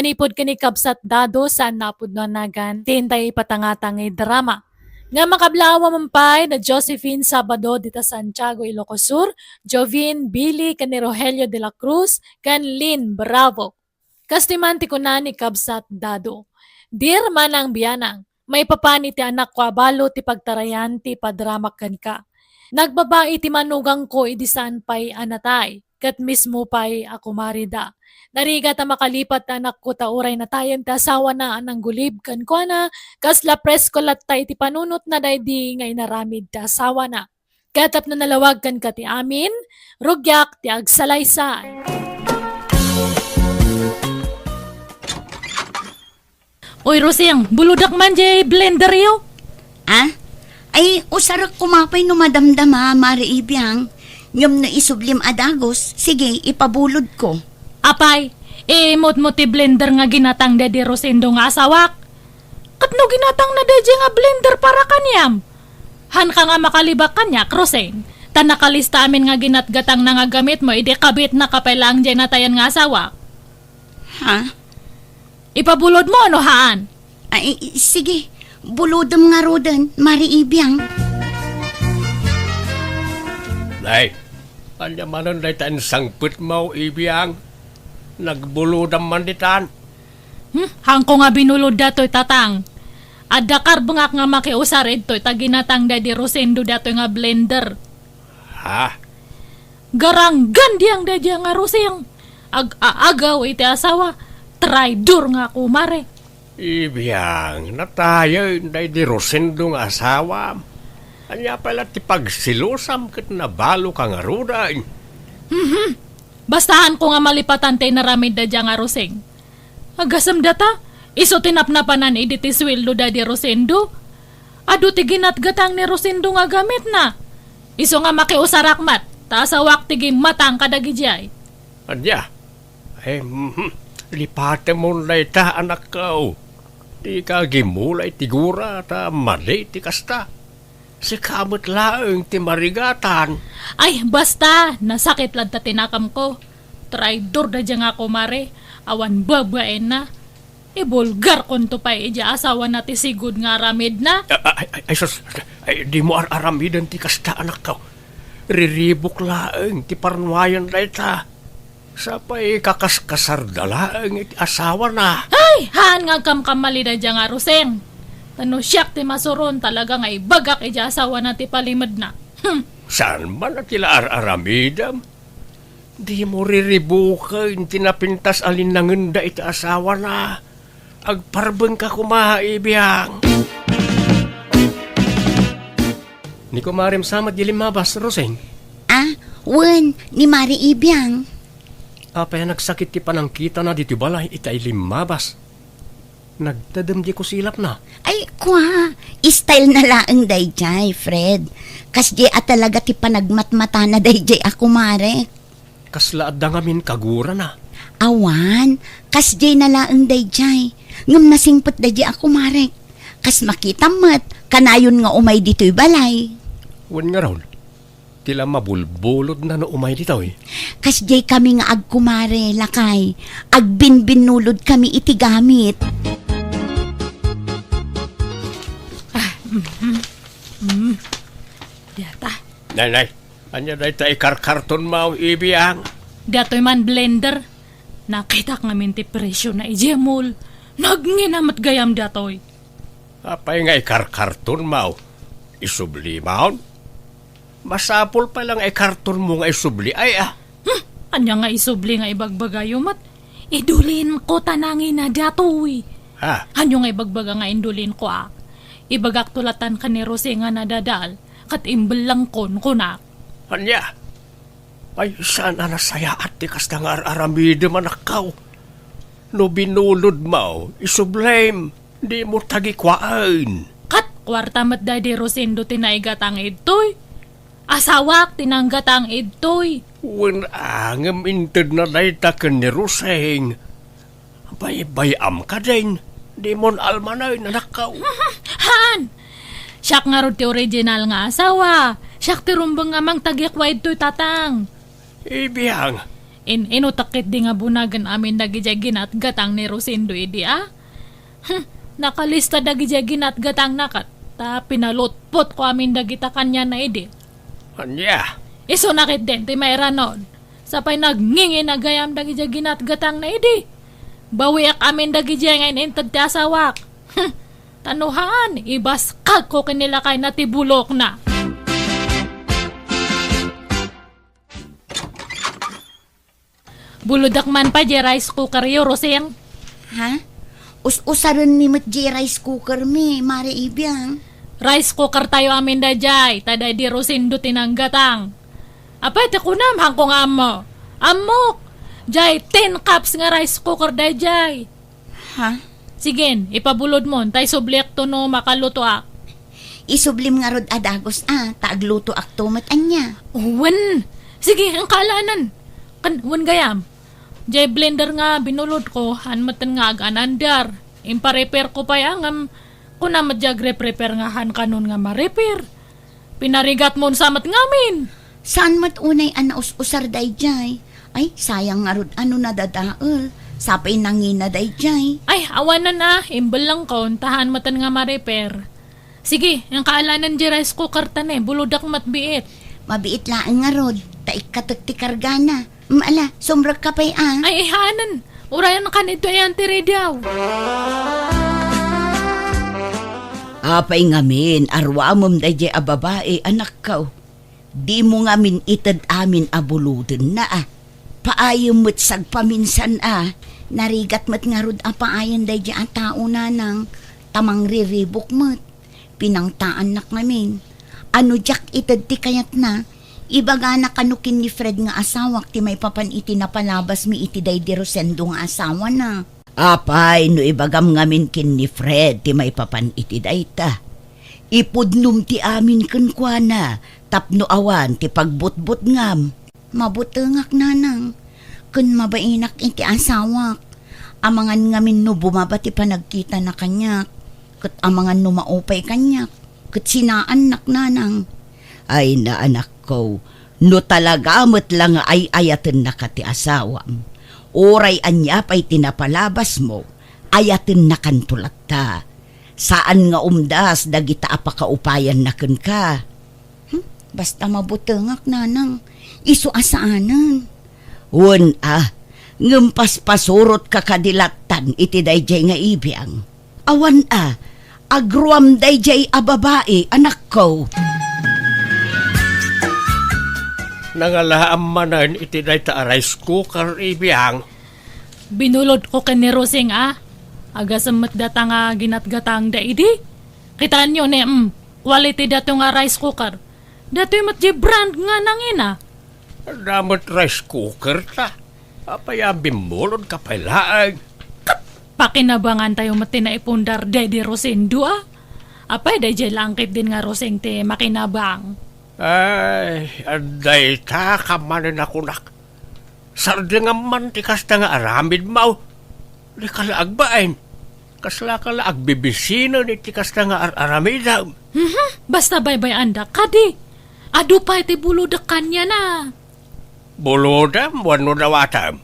Manipod kini kabsat dado saan napod no nagan, tintay ipatangatangay drama. Nga makablawa mampay na Josephine Sabado dita Santiago, Ilocos Sur, Jovin Billy kani Rogelio de la Cruz, kan Lynn Bravo. Kastimanti ko na ni kabsat dado. Dear manang biyanang, may papani ti anak ko abalo ti pagtarayan ti padramak kan ka. Nagbabae ti manugang ko idisan pay anatay, kat mismo pay ako marida. Nariga ta makalipat na anak ko tauray na tayan ta asawa na anang gulib kan ko na, kas la presko latay ti panunot na daydi ngay naramid ta asawa na. Katap na nalawag kan ka ti amin, rugyak ti agsalaysay. Oy Rosing, buludak man jay blender yo. Ah? Ay, usarak kumapay no madamdama, Mari Ibiyang. Ngam na isublim adagos, sige, ipabulod ko. Apay, imot mo ti blender nga ginatang dedi Rosendo nga asawak. Katno ginatang na dedi nga blender para kanyam. Han ka nga makalibak kanya, Roseng. Ta nakalista amin nga ginatgatang na nga gamit mo, idi kabit na kapailang dyan natayan nga asawak. Ha? Ipabulod mo ano haan? Ay, sige, bulodam nga rodan, Mari Ibiyang. Nay, kanya manon day tan sangput mo, Ibiyang. Nagbuludam man ditan. Hangko nga binulod dato'y tatang. Adakar bangak nga makiusar ito'y taginatang dadi Rosendo dato'y nga blender. Ha? Garanggan diyang dadi nga Roseng. Agaw iti asawa. Traidor nga kumare. Ibiyang, natayo day di Rosendo nga asawa. Kanya pala ti pagsilusam kat nabalo ka nga ruday. Bastahan ko nga malipatan tayo naramid da dyan nga Roseng. Agasam data, iso tinapnapanan iditi sweldo da di Rosendo. Ado ti ginatgatang ni Rosendo nga gamit na. Iso nga makiusarakmat, taasawak tigi matang kadagi jay. Kanya, lipate mo na ita anak ko. Di ka gimulay tigura ta mali ti kasta. Si kamot laeng ti marigatan. Ay, basta, nasakit lang ta tinakam ko. Traidor da dyan nga kumare. Awan babae na. Ibulgar kon to pa ija asawa na ti sigud nga aramid na. Sus, di mo aramidan ti kasta anak ko. Riribok laeng ti parnuayan na ita. Sa pa'y kakaskasar dalaeng iti asawa na. Ay, haan nga kamkamali da dyan nga Roseng. Tano siyak ti masuron talaga nga ibagak ija asawa na ti palimad na. Saan man na tila aramidam? Di mo riribukin tinapintas alinangan da iti asawa na. Agparbeng ka kumahaibiyang. Ni kumarim sama di limabas, Roseng. Ah, wen, ni Mari Ibiyang. Apay nagsakit ti panangkita na dito balay itay limabas. Nagtadam di ko silap na. Ay, kwa, style na laang dayjay, Fred. Kas di at talaga ti panagmatmata na dayjay ako, Mare. Kaslaad da ngamin kagura na. Awan, kas di na laang dayjay. Ngam nasingpot dayjay ako, Mare. Kas makita mat, kanayon nga umay dito'y balay. Wan nga raw. Tila mabulbulod na no umay dito eh. Kas di kami nga agkumare, lakay. Agbinbinulod kami iti gamit. Data. Nay, anya day tay karkarton mo, Ibiyang. Dato'y man blender. Nakita nga minti presyo na ijemol. Nagnginamat gayam dato'y. Apay nga ikarkarton mo. Isubli mo? Masapol pa lang ay karton mo nga isubli. Ay Anya nga isubli nga ibagbagayomat. Idulin ko tanangin na dato'y. Ha? Anyo nga ibagbaga nga indulin ko Ibagak tulatan ka ni Rose nga nadadal. Kat imbelang kon kunak. Anya? Ay sana nasaya at tikas na nga aramide manakaw. No binulod mo, isublame. Di mo tagikwaan. Kat kwarta mat dadi Rosendo tinaigatang idtoy. Asawak tinanggatang idtoy. Wan angam inted na dayta ka ni Roseng. Bay-bayam ka din. Di mon almanay na nakaw. Han! Siyak nga ro ti original nga asawa. Siyak ti rumbang nga mang tagikway to'y tatang. Ibiyang, Inutakit di nga bunagan amin dagiti ginatgatang ni Rosendo idi nakalista dagiti ginatgatang nakat. Ta pinalutpot ko amin dagita kanya na idi. Anya, Iso nakit din ti mayra nun. Sapay nagngingi na gayam dagiti ginatgatang na idi. Bawiak amin dagiti ngayon intad ti asawak. Tanuhan, ibas ko kanila kay natibulok na. Buludak man pa di rice cooker yo, Roseng. Ha? Usaron mi mat di rice cooker mi, Mare Ibiang. Rice cooker tayo amin da jay, taday di Rosindo tinanggatang. Apay, takunam, hangkong amo. Amok! Jay, 10 cups nga rice cooker da jay. Ha? Sige, ipabulod mo, tay subliak to no makaluto ak. Isublim nga rod adagos taagluto aktumat anya. Wan! Sige, ang kalanan. Wan gayam. Jay blender nga binulod ko, hanmatan nga aganandar. Impa-repair ko pa yang kung namat prepare nga han kanon nga ma-repair. Pinarigat mo samat ngamin. Saan mat unay usar day jay? Ay, sayang nga rod na dadaol. Sapay nangina day jay. Ay, awanan na. Imbal lang ko, tahan matan nga ma-repair. Sige, ang kaalanan di rice cooker tan buludak matbiit. Mabiit laang nga rod. Taik katakti kargana. Maala, sumrag ka pa'y Ay, ihanan. Urayan ka nito yan, tiri daw. Apay ngamin, arwamom da jay a babae, anak ko. Di mo ngamin itad amin abuludin na Paayom mo't sagpaminsan Narigat mo't nga rod paayan da jay a tao na nang tamang riribok mo't. Pinangtaan nak namin. Ano jak itad ti kayat na. Ibaga na kanukin ni Fred nga asawak ti may papan iti napalabas mi iti day di Rosendo nga asawa na. Apay, no ibagam ngamin kin ni Fred ti may papan iti day ta. Ipudnum ti amin kunkwana, tapno awan ti pagbutbut ngam. Mabutengak nanang, kun mabainak iti asawak. Amangan ngamin no bumaba ti panagkita na kanyak, kat amangan no maupay kanyak, kat sinaan nak nanang. Ay na anak ko, no talaga mo't lang ay ayaten na ka ti asawam. Oray anya pa'y tinapalabas mo, ayaten na kantulat ta. Saan nga umdas dagita apakaupayan na kun ka? Basta mabutengak nanang, iso asaanan. Wan ngempas pasurot ka kadilatan iti dayjay nga ibiyang. Awan agruam dayjay a babae, anak ko. nangalaam manan iti day ta rice cooker ibiyang. Binulod ko kan ni Roseng agasamat data nga ginatgatang da idi. Kitaan nyo quality dato nga rice cooker. Dato yung matje brand nga nangina. Damat rice cooker ta. Apaya bimulod ka pailaag. Pakinabangan tayo mati na ipundar Daddy Rosendo Apay day langkit din nga Roseng te makinabang. Ay, aday ta kamanin ako nak. Sarde nga man ti kasta nga aramid mau. Di kalaag bain. Kasla kalaag bibisino ni ti kasta nga aramid. Basta baybay anda kadi. Adu pa iti buludak kanya na. Bulodam, wano dawatam.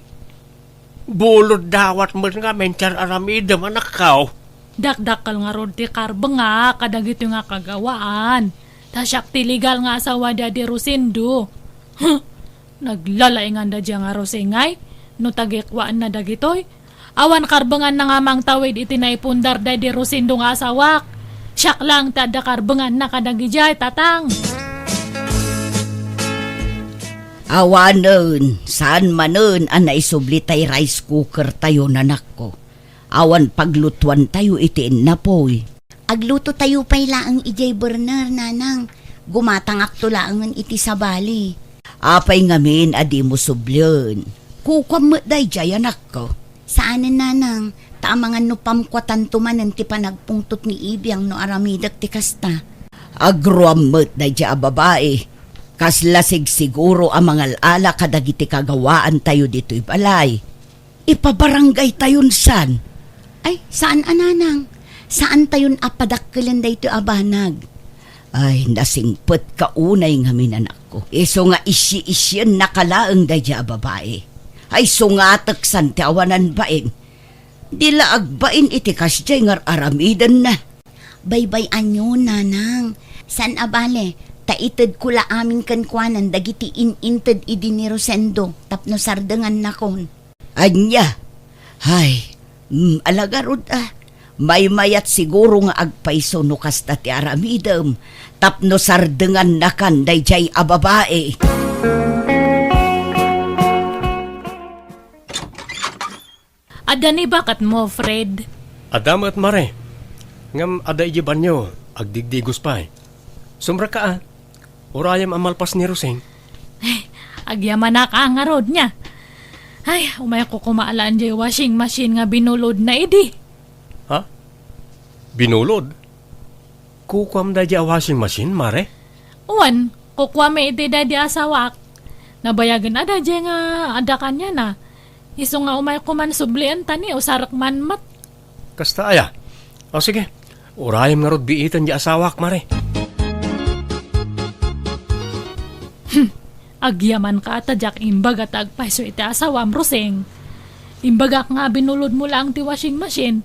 Bulod dawat mo nga mencar aramidam anak kau. Dakdakal nga rod ti karbe nga kadagito nga kagawaan. Tasyak ti legal nga asawa Daddy Rosendo. Naglalay nga da nga Rosengay. No tagikwaan na dagitoy. Awan karbengan na nga mang tawid iti naipundar Daddy Rosendo nga asawak. Siyak lang tada karbengan na kadagijay tatang. Awanon, saan manon ang naisublitay rice cooker tayo nanak ko. Awan paglutuan tayo itiin na po'y. Agluto tayo pa'y laang ijay burner, nanang. Gumatangak to laangan iti sabali. Apay ngamin adi mo sublyon. Kukwam mo day jay anak ko. Saanin nanang, taamangan no pamkwatan tumanan ti panagpungtot ni Ibiyang no aramidak ti kasta. Agruam mo day jay babae. Kaslasig siguro ang mga ala kadagiti kagawaan tayo dito'y balay. Ipabarangay tayon san. Ay, saan ananang? Saan tayon apadakkilan da ito abanag? Ay, nasingpet ka unay nga minanak ko. Iso nga isyi-isyan nakalaang da dya babae. Ay sungatak san ti awanan bain. Dila agbain iti kasjay ngar aramidan na. Baybay anyo, nanang. San abale, taitid kula aming kankwanan dagiti ininted idi ni Rosendo tapno sardengan na kon. Anya, ay, alagarod May mayat siguro nga agpaiso no kasta ti aramidam. Tapno sardengan na kan dayjay a babae. Adani bakat mo, Fred? Adam at Mare, ngam aday di banyo, agdigdigos pa Sumra ka Urayam amalpas ni Roseng. Agyaman na ka nga rod niya. Ay, umay ko kumaalaan jay washing machine nga binulod na idi. Ha? Binulod? Kukwam da di a washing machine, Mare? Uwan, kukwa may iti da di asawak. Nabayagan ada jay nga ada kanya na. Iso nga umay ko man sublian tani o sarak man mat. Kasta aya. O sige, urayam nga rod biitan di asawak, Mare. Agyaman ka tadyak imbag at agpaiso iti asawam, Roseng. Imbagak nga binulod mo lang ti washing machine.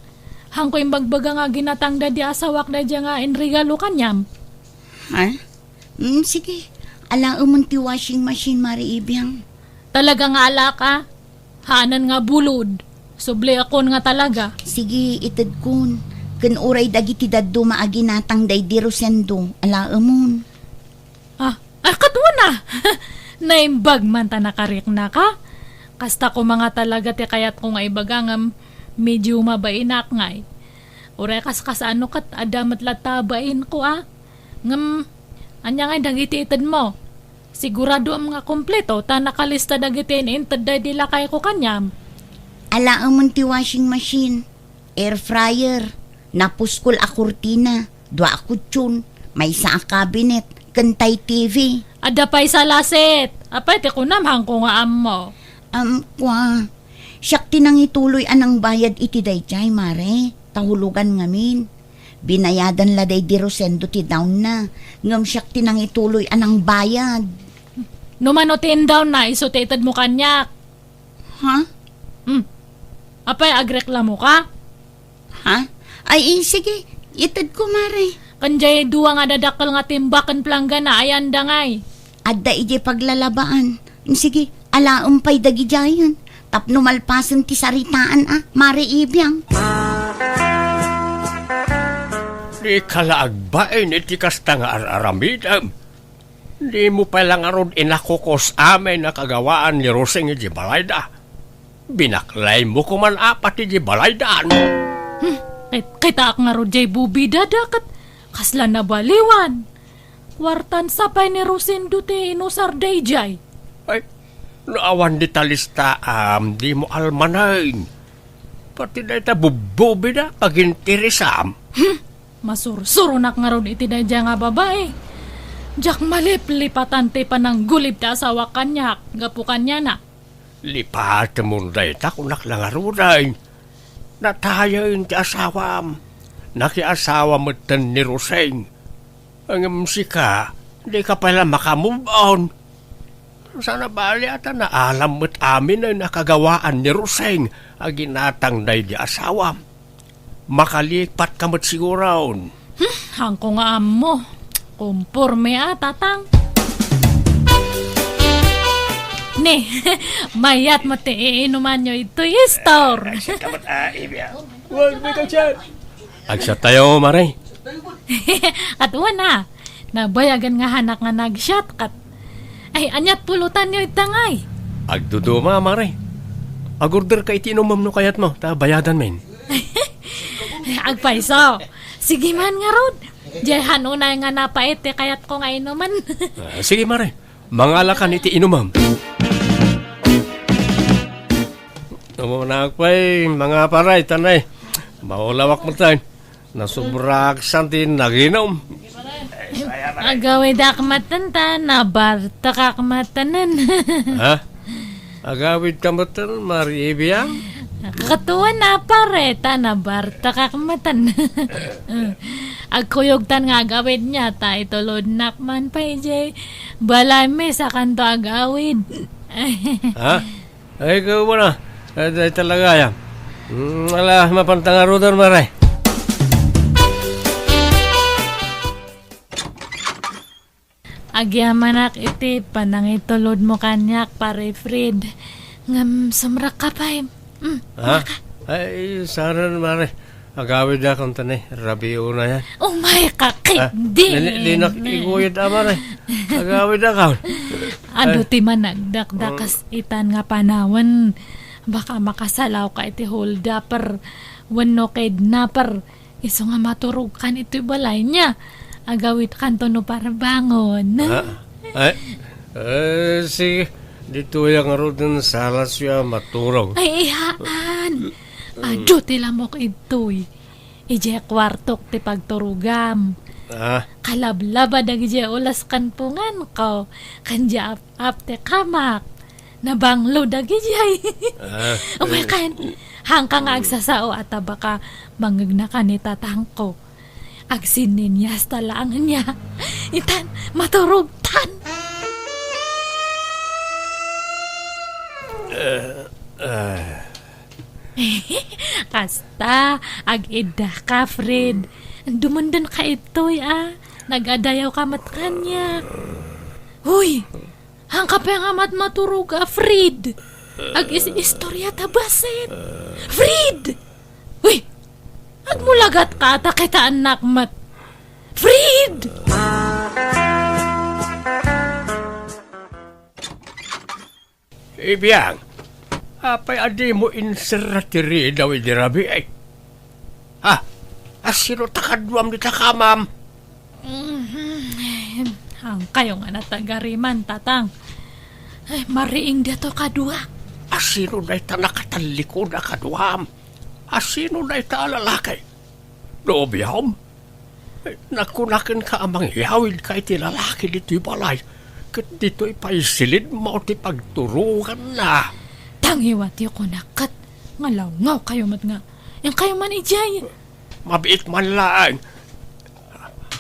Hangko imbagbaga nga ginatang da di asawak da di nga inregalo kanyam. Ha? Sige. Alaan mo ti washing machine, Mari Ibiang. Talaga nga ala ka. Haanan nga bulod. Subli akon nga talaga. Sige, itid kun. Kan uray dagiti daddo maaginatang day di Rosendo. Alaan mo. Katwa na! Naimbag man ta nakarik na ka. Kasta ko mga talaga ti kayat ko nga ibagangam medyo mabainak nga Uray kas-kasano kat adamat latabain ko Ngam, anya nga dagiti itad mo. Sigurado ang mga kompleto ta nakalista dagiti intad da dila kay ko kanyam. Alaan mo ti washing machine. Air fryer. Napuskol a kurtina. Dua a kutsyon. May sa a cabinet. Kantay TV. Ada pa'y sa laset. Apay ti kunamhang ko nga ammo. Kwa. Siyak tinang ituloy anang bayad iti dayjay, Mare. Tahulugan ngamin. Binayadan la day di Rosendo ti down na. Ngam siyak tinang ituloy anang bayad. Numanotin down na isotated mo kanyak. Ha? Apay agreklamo ka? Ha? Ay, sige. Itad ko, Mare. Kanjay duwa nga dadakal nga timbakan plangga na ayan dangay. Adda ije paglalabaan. Sige, alaumpay dagi jayan. Tapno malpasan ti saritaan Mare Ibiang. Di kalaagbain iti kasta nga araramidam. Di mo palang arod inakukos amin na kagawaan ni Roseng iti balayda. Binaklay mo kuman apat iti balaydaan. Kita ak nga ro jay bubida dakat. Kasla na baliwan. Wartan sapay ni Rosendo ti inusar day jay. Ay, naawan di talista di mo almanain. Pati na ita bububi na pagintirisam. Masursurunak nga ron iti day nga babae. Jak malip-lipatan ti panang gulib ti asawa kanyak. Gapu kanya na. Lipat mo na ita kunak lang aruday. Natayain ti asawam. Nakiasawa mo tan ni Roseng. Ang musika, di ka pala makamove on. Sana bali ata na alam mo't amin ay nakagawaan ni Roseng ang ginatang na di asawa. Makalipat ka mo't sigurawon. Hangko nga ammo. Kumporme tatang. Ne, mayat mo ti iinuman nyo ito store. Kamat ibya. Huwag may kachat. Agsa tayo, Maray. At na, nabayagan nga hanak nga nag-shotcut. Ay, anyat pulutan nyo itangay. Agduduma, Maray. Agorder ka itinumam no kayat mo, ta bayadan men. Agpaiso. Sige man nga rod. Diyan unay nga napait kayat ko nga inuman. Sige, Maray. Mangalakan iti inumam. Umunakpay, mga paray, tanay. Maulawak mo tayo. Nasubrak santin naginom. Agawid akmatan ta, nabarta kakmatanan. Ha? Agawid kamatan, Mari Ibiang? Katuwa na pareta, nabarta kakmatan. Agkuyogtan nga agawid niya, ta itulod nakman pa balay me sa kanto agawid. Ha? Ay, ikaw mo na. Ay, talaga yan. Wala, mapantangarudan maray. Agyamanak iti panangitulod mo kanyak pare Fred. Ngam sumrak ka pa Ha? Ay, sana maray. Agawid akong tanay. Rabi una yan. Oh my kakindi. Di nakikuyod maray. Agawid akong. Ado ti man nagdakdakas itan nga panawan. Baka makasalaw ka iti hold upper. Wano kidnapper. Iso nga maturog kan iti balay niya. Agawit kanto no para bangon. Ay, sige. Dito yung arudan salas siya maturog. Ay, ihaan. Ado ti lamok ito'y. Ije kwartok ti pagturugam. Kalablaba dagi ulas kan pungan ko. Kanja ap te kamak. Nabanglo dagi jay. Umay kan. Hangkang agsasao at baka mangagna ka ni tatangko. Agsinin niya sa talangan niya. Itan, maturugtan. Kasta, ag-ida ka, Fred. Dumundan ka ito'y, Nag-adayaw ka mat kanya. Huy, hangka pa nga mat maturog, Fred. Ag-istorya tabasin. Fred! Huy, agmulagat ka, kita anak mat. Fred! Ibiyang, apay adi mo inseratiri daw idirabi ay. Ha? Asino takadwam di takamam? Ang kayo nga natagariman, tatang. Ay, mariing dito kadua. Asino na ita nakatalikod na kadwam? Asino na ita alalakay? Doobiyam? Nakunakan ka amang yawid ka iti lalaki dito'y balay. Kat dito'y paisilid mo ti pagturugan na. Tangiwati ko nakat. Ngalaw kayo mat nga. Yang kayo man ijay. Mabiit man lang.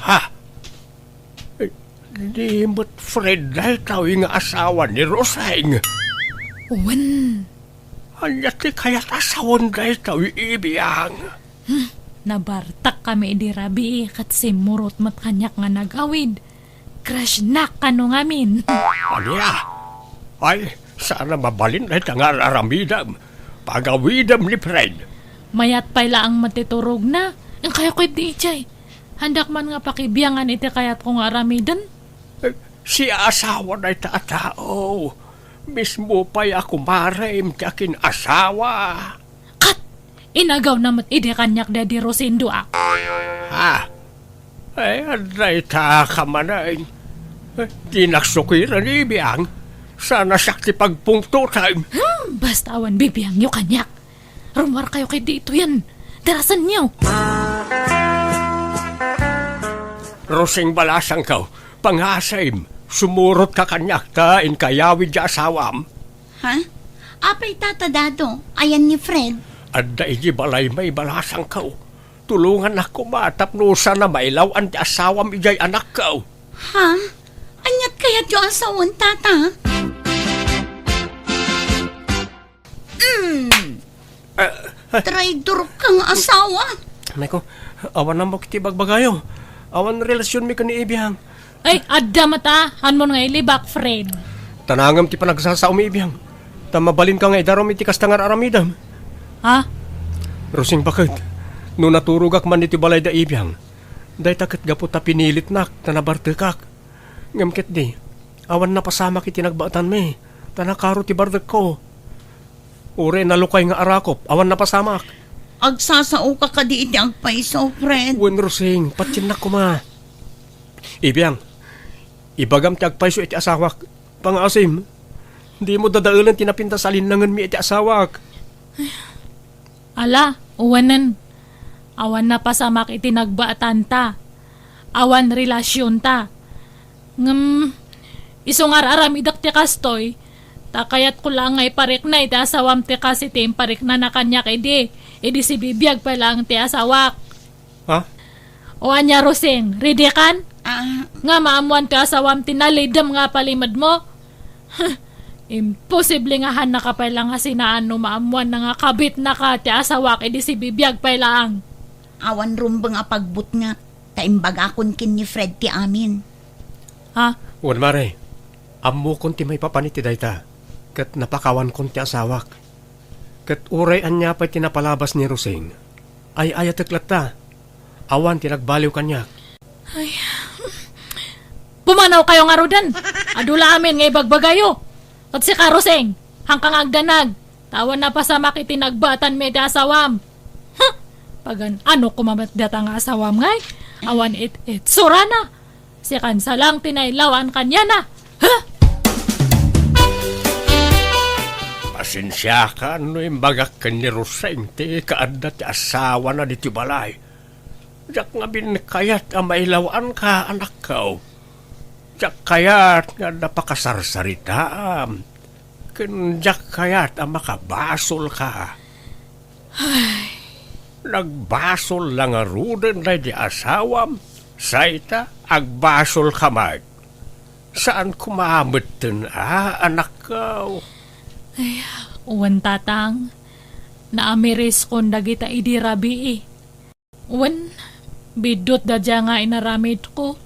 Ha? Di mo't Fred dahil tao yung asawa ni Roseng. Uwan. Anyati kaya't asawan dahil tao yung ibiyang. Nabartak kami di rabi kat simurot mat kanyak nga nagawid. Crush na kano ngamin. Anya? Ay, sana mabalin dahil nga aramidam. Pagawidam ni Fred. Mayat pala ang matiturog na. Ang kaya ko'y di ijay. Handak man nga pakibiyangan iti kayat kong aramidan. Si asawa na itatao. Mismo pa'y ako marim tiyakin asawa. Kat! Inagaw namat ide kanyak Daddy Rosindo Ha? Ay, aday ta ka manayin. Di naksukiran ibiyang. Sana sakti pagpungtutan. Basta awan bibiyang nyo kanyak. Rumar kayo kay dito yan. Darasan nyo. Roseng balasang kau. Pangasaim. Sumurot ka kanyak ta in kayawid di asawam. Ha? Apay tatadado, ayan ni Fred. Adda iji balay may balasang kau. Tulungan ako matap no sana mailaw ang asawam ijay anak kau. Ha? Anyat kayat yung asawan, tata? Traitor kang asawa. Nako, awan na mo kiti bagbagayo. Awan relasyon mi ka ni ibiyang. Ay, adda mata. Hanmon nga ilibak, Fred. Tanangam ti panagsasaw mi ibiyang. Tamabalin ka nga idarom iti kastangar aramidam. Ha? Rosing bakit? No naturugak man iti balay da ibiyang. Day takit gapo ta pinilit nak, tanabartekak. Ngamkit di, awan na pasama kiti nagbatan mi. Tanakaro ti bardak ko. Ure nalukay nga arakop, awan na pasamak. Agsasao ka ka di iti agpaiso, Fred. Wen Rosing, patinak ko ma. Ibiyang, ibagam ti agpaiso iti asawak. Pangasim, di mo dadaulan tinapinta sa linangan mi iti asawak. Ala, uwanan. Awan na pasamak iti nagbaatan ta. Awan relasyon ta. Isungar aramidak ti kastoy. Takayat ko lang ngay parik na iti asawam ti kasi ti parik na nakanyak edi. Edi si bibiyag pa lang ti asawak. Ha? O anya Roseng, ready kan? Ah, Nga maamuan ti asawam ti nalidam nga palimad mo. Imposible nga han nakapailang nga sinaan no maamuan na nga kabit na ka ti asawak edi si bibiyag pailang. Awan rumbang apagbut nga. Taimbaga akon kin ni Fred ti amin. Ha? Wan mare, ammo kon ti may papaniti dayta. Kat napakawan kon ti asawak. Kat uray anya pa tinapalabas ni Roseng. Ay ayateklat ta. Awan tinagbaliw kanya. Pumanaw kayo nga rodan. Adula amin nga ibagbagayo. At si Karoseng, hangkang agdanag. Tawan na pa sa makitinagbatan may asawam. Ha? Pagan ano kumamat data nga asawam ngay? Awan it sura na. Si kansa lang tinaylawan kanya na. Ha? Pasensya ka no imbagak ka ni Roseng ti kaadda ti asawa na di ti balay. Jak nga binkayat ang mailawan ka anak ka. Jak kayat nga napakasarsarita. Jak kayat ang makabasol ka. Nagbasol lang nga ruden na di asawam. Saita, agbasol ka mag. Saan kumamatan anak ka? Uwan tatang, naamiris kon dagita idirabi eh. Uwan, bidot dadya nga inaramid ko.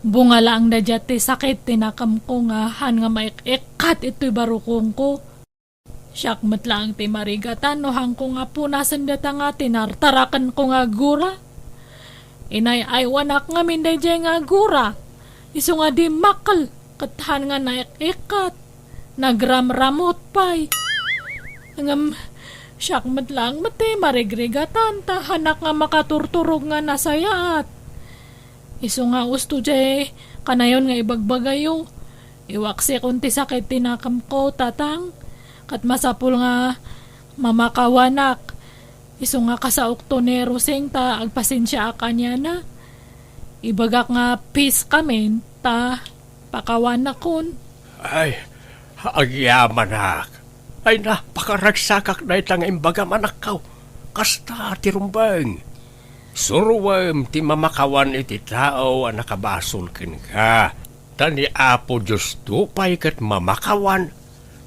Bunga lang dadya ti sakit tinakam ko nga han nga maikat ito'y barukong ko. Siyakmat lang ti marigatan no hang ko nga punasan data nga tinartarakan ko nga gura. Inay ay wanak nga minday nga gura. Iso nga di makal kathan nga naikat. Nagramramot pay. Ngam, siyakmat lang mati marigregatan tahanak nga makaturturog nga nasayaat. Iso nga usto jay, kanayon nga ibagbagayo. Iwaksi kunti sakit tinakam ko tatang. Kat masapul nga mamakawanak. Iso nga kasaok to ni Roseng ta agpasensya kanya na. Ibagak nga peace kami ta pakawanak kon. Ay, agyaman ak. Ay napakaragsakak na itang imbaga manak ka. Kasta tirumbang. Suruwam ti mamakawan iti tao ang nakabasol ken ka. Tani apo Diyos tupay kat mamakawan.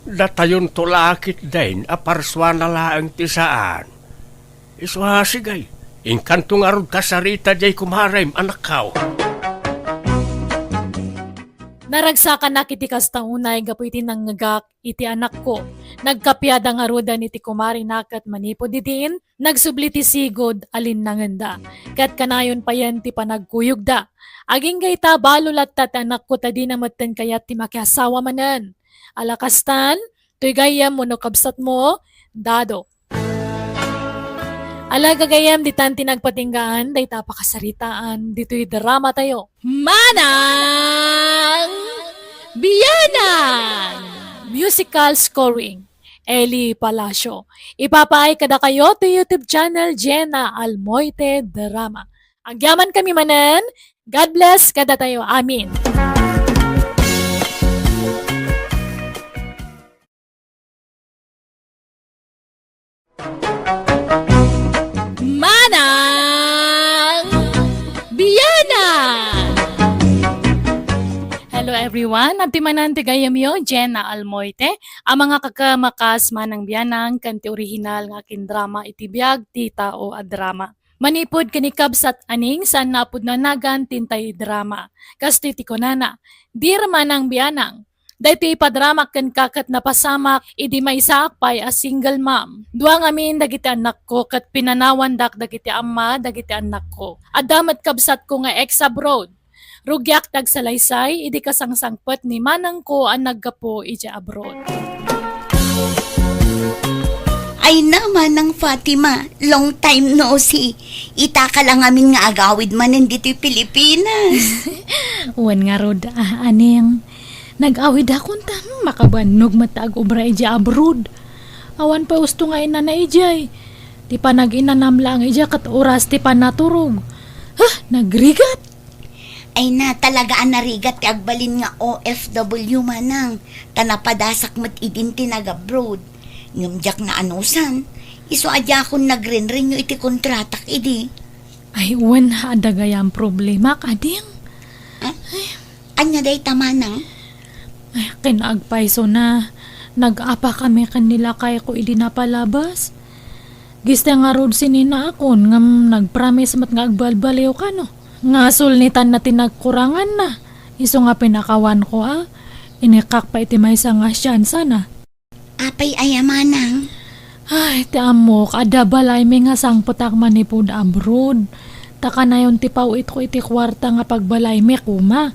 Datayon tulakit din aparswan na laang ti saan. Isuhasigay. Inkanto nga rod kasarita jay kumarem anak ka. Naragsakan na kiti kasta unay gapu iti nanggagak iti anak ko. Nagkapyada nga rodan iti kumari nakat manipod ditiin. Nagsubli ti sigod alin nanganda. Kat kanayon pa yan ti panagkuyog da. Aging gayta balulat tat anak ko tadi namatan kayat ti makiasawa manan. Alakastan, tuy gayam mo no kabsat mo, dado. Alaga gayam ditan tinagpatinggaan, day tapakasaritaan, dito'y drama tayo. Manang Biyanan! Musical scoring, Eli Palacio. Ipapaay kada kayo to YouTube channel Jenna Almoite Drama. Agyaman kami manan, God bless kada tayo, amin. Manang Biyanan! Hello everyone, at timananti gayam yo, Jenna Almoite, ang mga kakamakas manang biyanang kanti orihinal nga kindrama itibiyag ti tao a drama. Manipod kanikabsat aning saan napod na nagan tintay drama. Kasti ti konana, dir manang biyanang. Dahito ipadramak kan kakat na pasamak, idi may sakpay a single mom. Duang amin dagiti anak ko, kat pinanawan dagiti ama dagiti anak ko. Adamat kabsat ko nga ex abroad. Rugyak tagsalaysay, idi kasangsangpet ni manang ko ang naggapo iti abroad. Ay naman ng Fatima, long time no see. Ita ka lang amin nga agawid man dito'y Pilipinas. Uwan nga rod, aning. Nag-awid akong makabanog matag ubra ija abroad. Awan pa usto nga ina na ijay. Ti pa nag-inanam lang ija kat oras ti pa naturog. Nagrigat. Ay na talaga ang narigat ti agbalin nga OFW manang. Tanapadasak mat idin ti nag-abroad. Ngamjak na anusan. Iso adya akong nagrenrenyo iti kontratak idi. Ay uwan adagay ang problema kading. Anya day tamanang? Ay, kinagpaiso na. Nag-apa kami kanila kay ko idi napalabas. Giste nga rod sinina akon ngam nagpromise mat nga agbalbaliw ka no. Nga sulnitan na tinagkurangan na. Iso nga pinakawan ko Inikak pa iti may nga siyansa na. Apay ayamanang. Ay, ti amok, ada balay may nga sangputak manipod abroad. Taka na yun ti pauit ko iti kwarta nga pagbalay may kuma.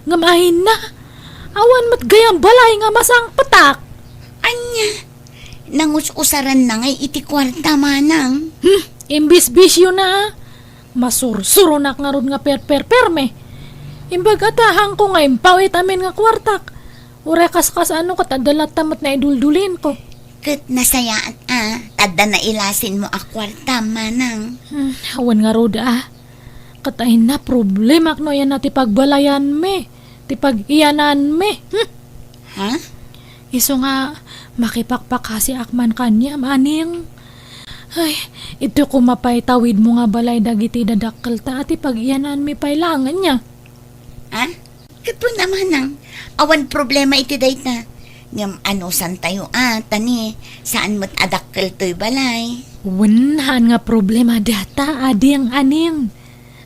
Ngamahin na. Awan mat gayang balay nga masangputak. Anya, nangus-usaran na ngay iti kwarta manang. Imbis bisyo na. Masursurunak nga rod nga perme. Imbag atahang ko nga impawit amin nga kwartak. Urekas ano katadalat tamat na iduldulin ko. Kat nasayaan tada na ilasin mo a kwarta manang. Awan nga rod Katay na problema no yan na ti pagbalayan me. Ti pag-iyanan me. Ha? Iso nga makipakpakasi akman kanya maning. Ay, ito kumapay tawid mo nga balay dagiti dadakkel ta ati pag-iyanan me pailangan niya. Ha? Kato naman ang awan problema iti dayt na. Ngam ano san tayo tani saan mo't adakkel to'y balay. Wenhan nga problema data ading aning.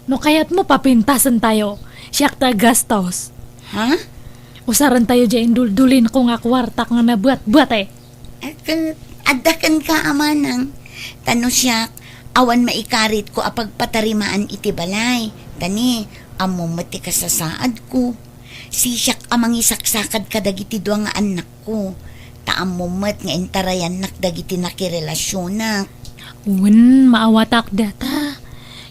No kayat mo papintasan tayo. Siyak ta gastos. Ha? Usaran tayo dyan duldulin ko nga kwartak nga nabuat-buat Adakan ka amanang. Tano siya, awan maikarit ko apagpatarimaan iti balay. Tani, amo mati kasasaad ko. Sisyak amang isaksakad kadagiti dua nga anak ko. Taam mo mat nga intarayan nak dagiti nakirelasyon na. Wen, maawatak data.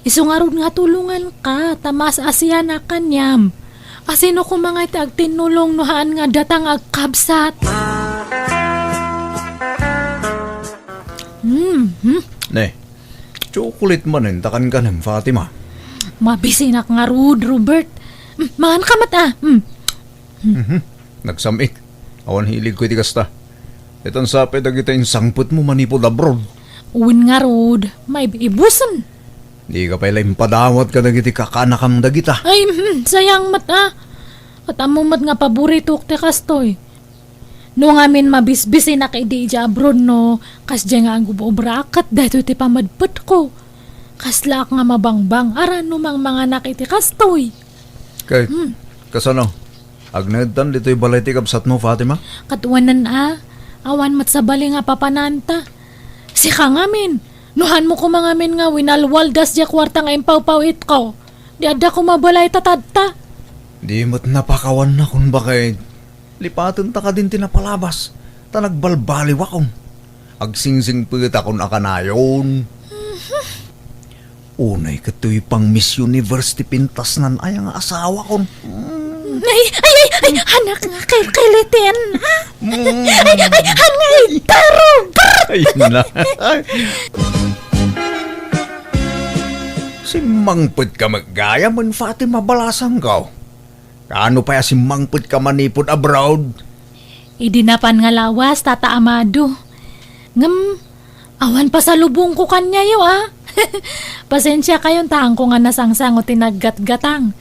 Iso nga ron nga tulungan ka, tamas asiyan na kanyam. Asino ko mga iti agtinulong nohaan nga datang agkabsat. Ne, chocolate man takan ka ng Fatima. Mabisinak nga rod, Robert. Mahan ka mata. Nagsamik. Awan hilig ko iti kasta. Itong sape dagita yung sangput mo manipod abroad. Uwin nga rod, may ibusan. Di ka pala impadawat ka dagiti kakanakam dagita. Ay, sayang mata. At amumat nga paborito te kastoy. No ngamin mabisbisi na kay di abroad no, kas dyan nga ang gubobrakat dahito iti pamadput ko. Kasla nga mabangbang aran no mga nakiti kastoy. Kay, kasano? Agnedan dito'y balay ti kabsat mo, Fatima? Katuwanan awan mat sa bali nga papananta. Sika ngamin, nuhan mo ko mangamin nga winalwaldas dya kwarta nga impaw-pawit ko. Di ada ko mabalay tatadta. Di mo't napakawan na kung bakit. Lipatan ta ka din tinapalabas. Ta nagbalbaliw akong. Agsingsing pita kung akanayon. Unay kato'y pang Miss Universe ti pintas nan ay ang asawa kon. Ay, anak nga kiliten. Angay, taro. Ay na. Si Mangpud ka maggaya man Fatima balasang ka. Kaano pa si Mangpud ka manipod abroad? Idinapan nga lawas, Tata Amado. Ngam, awan pa sa lubong ko kanya yo Pasensya kayon tahang ko nga nasangsang o tinaggat-gatang.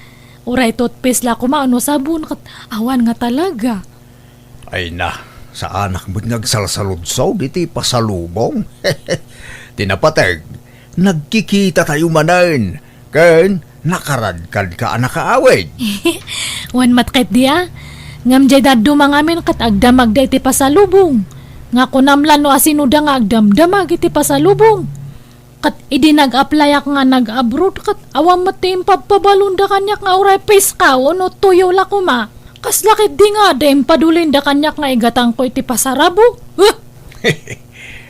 Uray toothpaste la kumaano sabon kat awan nga talaga. Ay na, sa anak mo't ngagsalsaludsaw diti pasalubong. Tinapatag, nagkikita tayo manan. Ken, nakaradkad ka anak kaawid. Wan matkait dia. Ngam jay daddo mangamin kat agdamag da iti pasalubong. Nga kunamlan no asinuda nga agdamdamag iti pasalubong. Kat idinag-applyak nga nag-abroad kat awam matim papabalunda kanyak nga uray peska o no tuyo la kuma. Kas lakit di nga dem padulin da kanyak nga igatang ko iti pasarabo.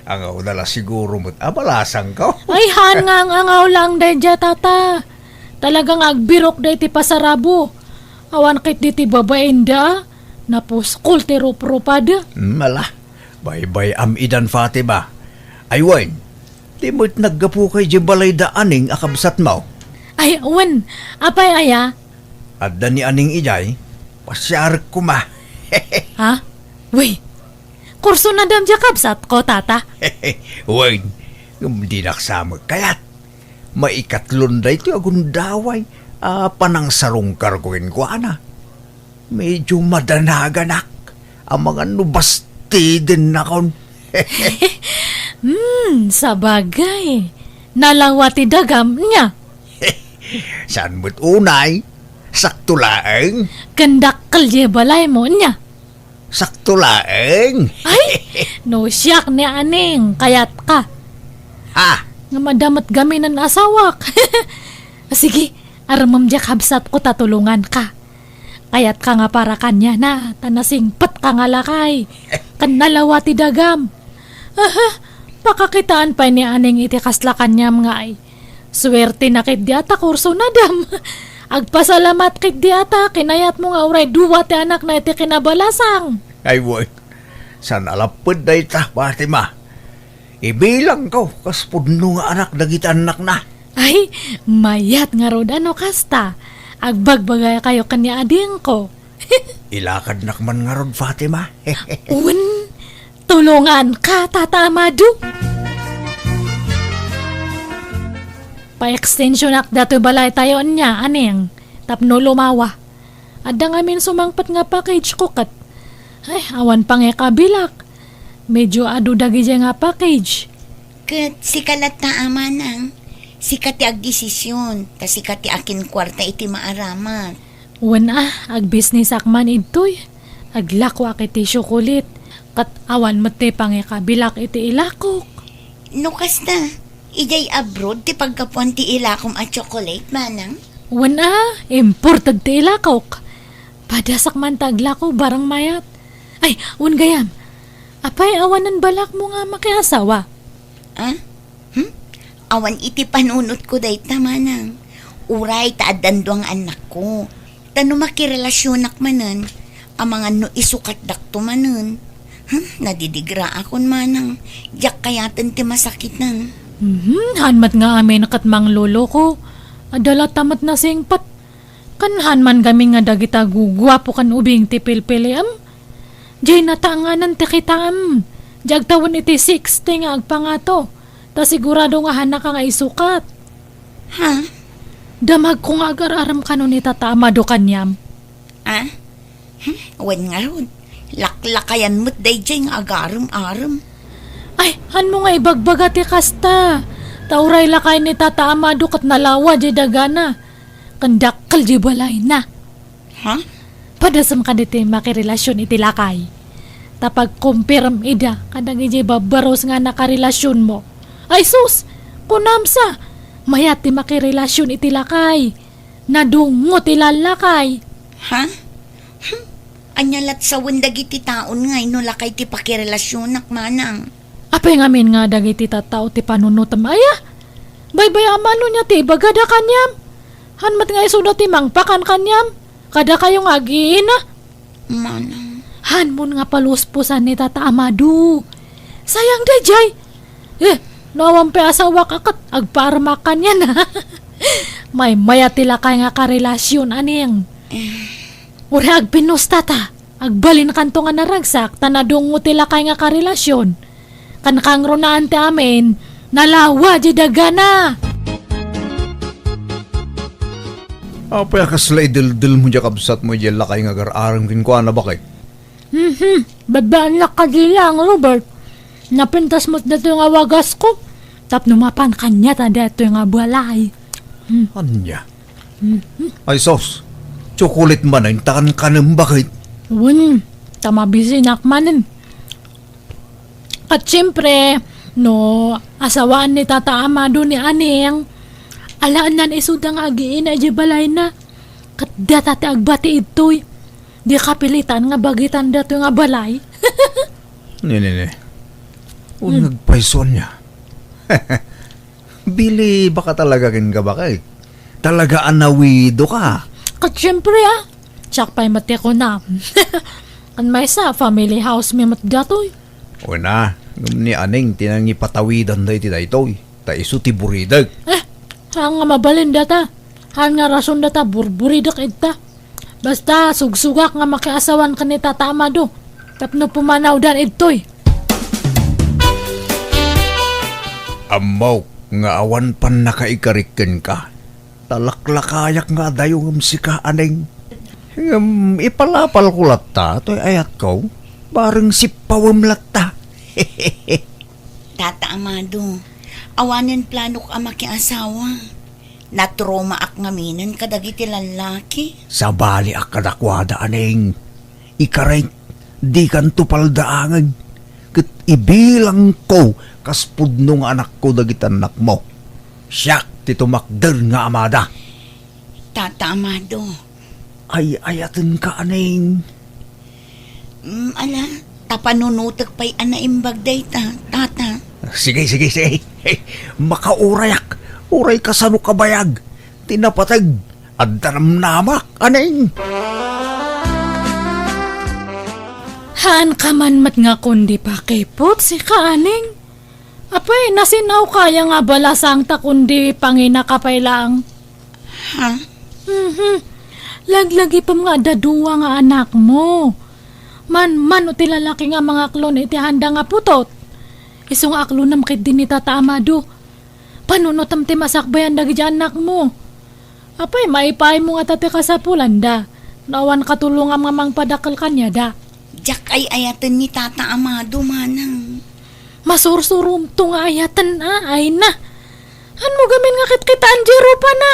Ang udala siguro mo't abalasang ka. Ay han nga ang angaw lang dayja tata. Talagang agbirok da iti pasarabo. Awan kit diti babaen da. Napos kultiro-propada. Mala, bye-bye amidan Fatima. Aywan, di mo't naggapu kay balay da aning akabsat mo. Ay awan, apay aya? Adda ni aning ijay, pasyar kuma. Ha? Wey, kurso na dam jakabsat ko tata. Wan, hindi naksamag kayat. Maikatlon da ito agundaway, panang sarong karguin ko ana. medyo madanaganak. Ang mga nubastidin na kon. Sa bagay. Nalawati dagam niya. Saan mo't unay? Sakto laeng. Kandakal je balay mo niya. Sakto laeng. Ay, no siyak ni aning, kayat ka. Ha? Nga madamat gamin ng asawak. Sige, aramam jak habsat ko tatulungan ka. Kayat ka nga para kanya na, tanasing pat ka nga lakay. Kanalawati dagam. Pakakitaan pa ni aning itikasla kanyam nga ay. Swerte na kit di ata kurso na dam. Agpasalamat kit di ata, kinayat mo nga uray duwa ti anak na iti kinabalasang. Ay, boy. San alapod na ita, Fatima? Ibilang ko, kas pudno nga anak dagiti anak na. Ay, mayat nga rod ano kasta. Agbagbagay kayo kanya ading ko. Ilakad nakman nga rod, Fatima. Un, tulungan ka, Tata Amado. Pa-extension ak dato balay tayo niya, aneng. Tapno lumawa. Ada nga min sumangpat nga package ko kat. Ay, awan pang kabilak. Medyo adu dagi dyan nga package. Kat sikalat na ama nang. Sikat ti agdesisyon. Tas sikat ti akin kwarta iti maaramat. Wan ag business akman itoy. Aglako ak iti syukulit. Kat awan mati pang kabilak iti ilakok. Nukas na. Ijay abroad ti pagkapuan ti ilakom at chocolate manang. Wan imported ti ilakok. Padasak man taglako barang mayat. Ay, un gayam. Apay awanan balak mo nga makiasawa. Ah? Awan iti panunot ko day manang. Uray taadando ang anak ko. Tano makirelasyonak manan. Ang mga no isukat dakto manan. Nadidigra akon manang. Diyak kayatan ti masakit nang. Hanmat nga amin nakatmang lolo ko. Adala tamat na singpat. Kanhan man kami nga dagita gugwapo kan ubing ti pilpiliam. Diyay natanganan ti kitam. Diyag tawon iti 60 nga agpangato. Ta sigurado nga hanak nga isukat. Ha? Damag ko nga agar-aram ka nun Tata Amado kanyam. Ah? Wan nga ron. Laklakayan mo't day dyan nga agaram-aram. Ay, han mo nga ibagbaga ti kasta. Tauray lakay ni Tata Amado kat nalawa di dagana. Kandakal di balay na. Ha? Padasam ka diti makirelasyon iti lakay. Tapag kumpirm ida, kadang iti babaros nga nakarelasyon mo. Ay sus, kunamsa, mayat ti makirelasyon iti lakay. Nadungot ilalakay. Ha? Anyalat sa wendag iti taon nga inulakay ti pakirelasyonak manang. Apay ngamin nga dagiti tatao ti panunutam aya. Baybay amano niya ti bagada kanyam. Hanmat nga iso ti mangpakan kanyam. Kada kayong agiin na. Manang. Hanmon nga paluspusan ni Tata Amado. Sayang dayjay. Nawampi asawa kakat agparmakan yan ha. May mayatila kay nga karelasyon aning. Ura agpinos tata. Agbalin kanto nga naragsak tanadungo tila kay nga karelasyon. Kanakangro na ante amin. Nalawa di dagana. Apay kasla idildil mo dya kabsat mo dyan lakay nga gar-arang kinkwa na bakit? Babaan lang ka di lang, Robert. Napintas mo't dato nga wagas ko. Tap numapan kanya ta dato nga balay. Anya? Ay sos, chocolate man ay takan ka ng bakit? Tamabisin akmanin. At siyempre, no, asawaan ni Tata Amado ni Aneng, alaan nan isudang agiin ay balay na. Kat datati agbati itoy. Di kapilitan nga bagitan dato nga balay. Nene. Nagpaiso niya. Bili baka talaga kin ka bakit? Talaga anawido ka. Kat siyempre tsak pa'y mati ko na. Kan may sa family house may mat datoy. O na, ni Aneng tinangi patawidan da iti daytoy. Ta iso ti buridag. Hang nga mabalin data. Hang nga rason data burburidak ita. Basta sugsugak nga makiasawan ka ni Tata Amado. Tapno pumanaw dan itoy. Amaw, nga awan pan nakaikariken ka. Talaklakayak nga dayong si ka, Aneng. Ipalapal ko latta, to'y ayat ko. Bareng si pawam latta. Tata Amado, awanin plano ka makiasawa. Natroma ak ngaminan kadagiti lalaki. Sa bali ak kadakwada aneng. Ikaray, di kan tupaldaangan. Kat ibilang ko kaspudno nga anak ko dagiti anak mo. Siyak ti tumakder nga amada. Tata Amado, Ay ayaten ka aneng. ala, tapanunutak pa'y anaimbag day tata. Sige. Hey, makaurayak. Uray ka sa kabayag. Tinapatag. At namak aneng. Haan ka man mat nga kundi pa kipot si kaaning. Apay, nasinaw kaya nga bala sang ta kundi pangina kapay lang. Ha? Laglagi pa mga daduwa nga anak mo. Man o tilalaki nga mga klon iti handa nga putot. Isong aklo na makit din ni Tata Amado. Panunotam ti masakbayan dagi anak mo. Apay, maipay mo nga tate ka sa pulanda. Nawan katulong ang mamang padakal kanya da. Diyak ay ayatan ni Tata Amado manang. Masursurum to nga ayatan ay na. Han mo gamin nga kita anjero pa na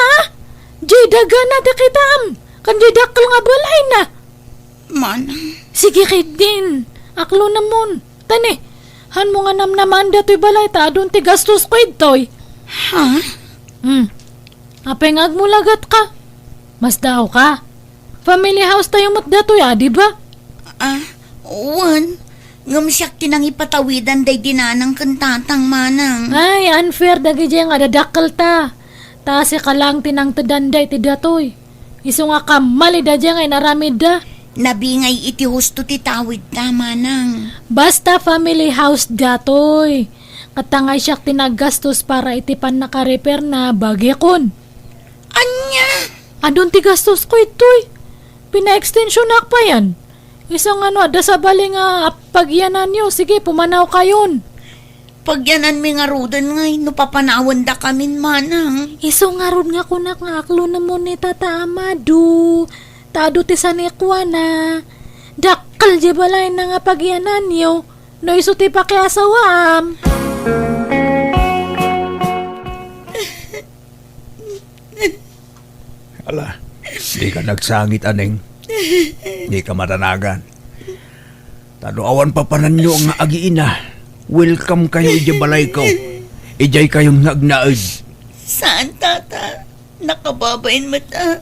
Jay daga na di kitam. Kan jay dakal nga balay na. Manang, Sige kay din. Aklo na mon. Tani, han mo nga namnaman dato'y balay ta adun ti gastos ko ito'y. ha? Apay nga agmulagat ka. Mas daw ka. Family house tayo mat dato'y di ba? Wan. Ngam siyak tinang ipatawidan day dinanang kantatang manang. Ay, unfair dagi jay nga dadakal ta. Tasi ka lang tinang tadanday ti datoy. Iso nga kamali da jay nga inaramid da. Nabingay iti husto ti tawid ta manang. Basta family house datoy. Katangay siyak tinagastos para itipan naka-repair na bagekon. Anya? Adun ti gastos ko itoy. Pina-extension na pa yan. Isang ada sa bali nga pagyanan nyo. Sige, pumanaw kayon. Pagyanan mi nga rudan ngay, no papanawan da kamin manang. Iso nga rod nga kunak nga aklo na mo ni Tata Amado. Tado ti sanikwa na. Dakal di balay na nga pagyanan nyo. No iso ti pakiasawam. Ala, di ka nagsangit aneng. Di ka matanagan. Taduawan pa pananyo nga agiina. Welcome kayo ija balay ko. Ijay kayong nagnaid. Saan tata? Nakababain mata.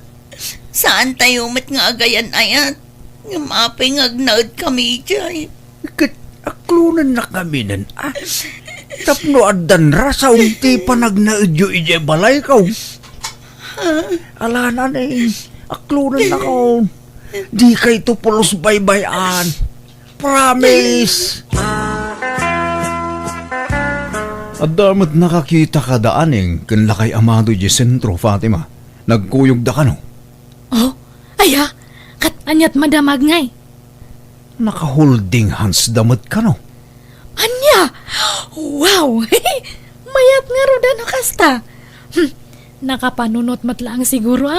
Saan tayo mat nga agayan ayat? Nga mapay nga agnaud kami jay. Kat aklunan na kami nan. Tapno adan rasa unti pa nagnaid yo ijay balay ko. Ala na aklunan na ko. Di kay tupulos baybayan. Promise! At damat nakakita ka daaning kan lakay Amado di sentro, Fatima. Nagkuyog da ka no? Oh, aya, kat anyat madamag ngay. Naka-holding hands damat ka no? Anya! Wow! Mayat nga roda na kasta. Nakapanunot matlaang siguro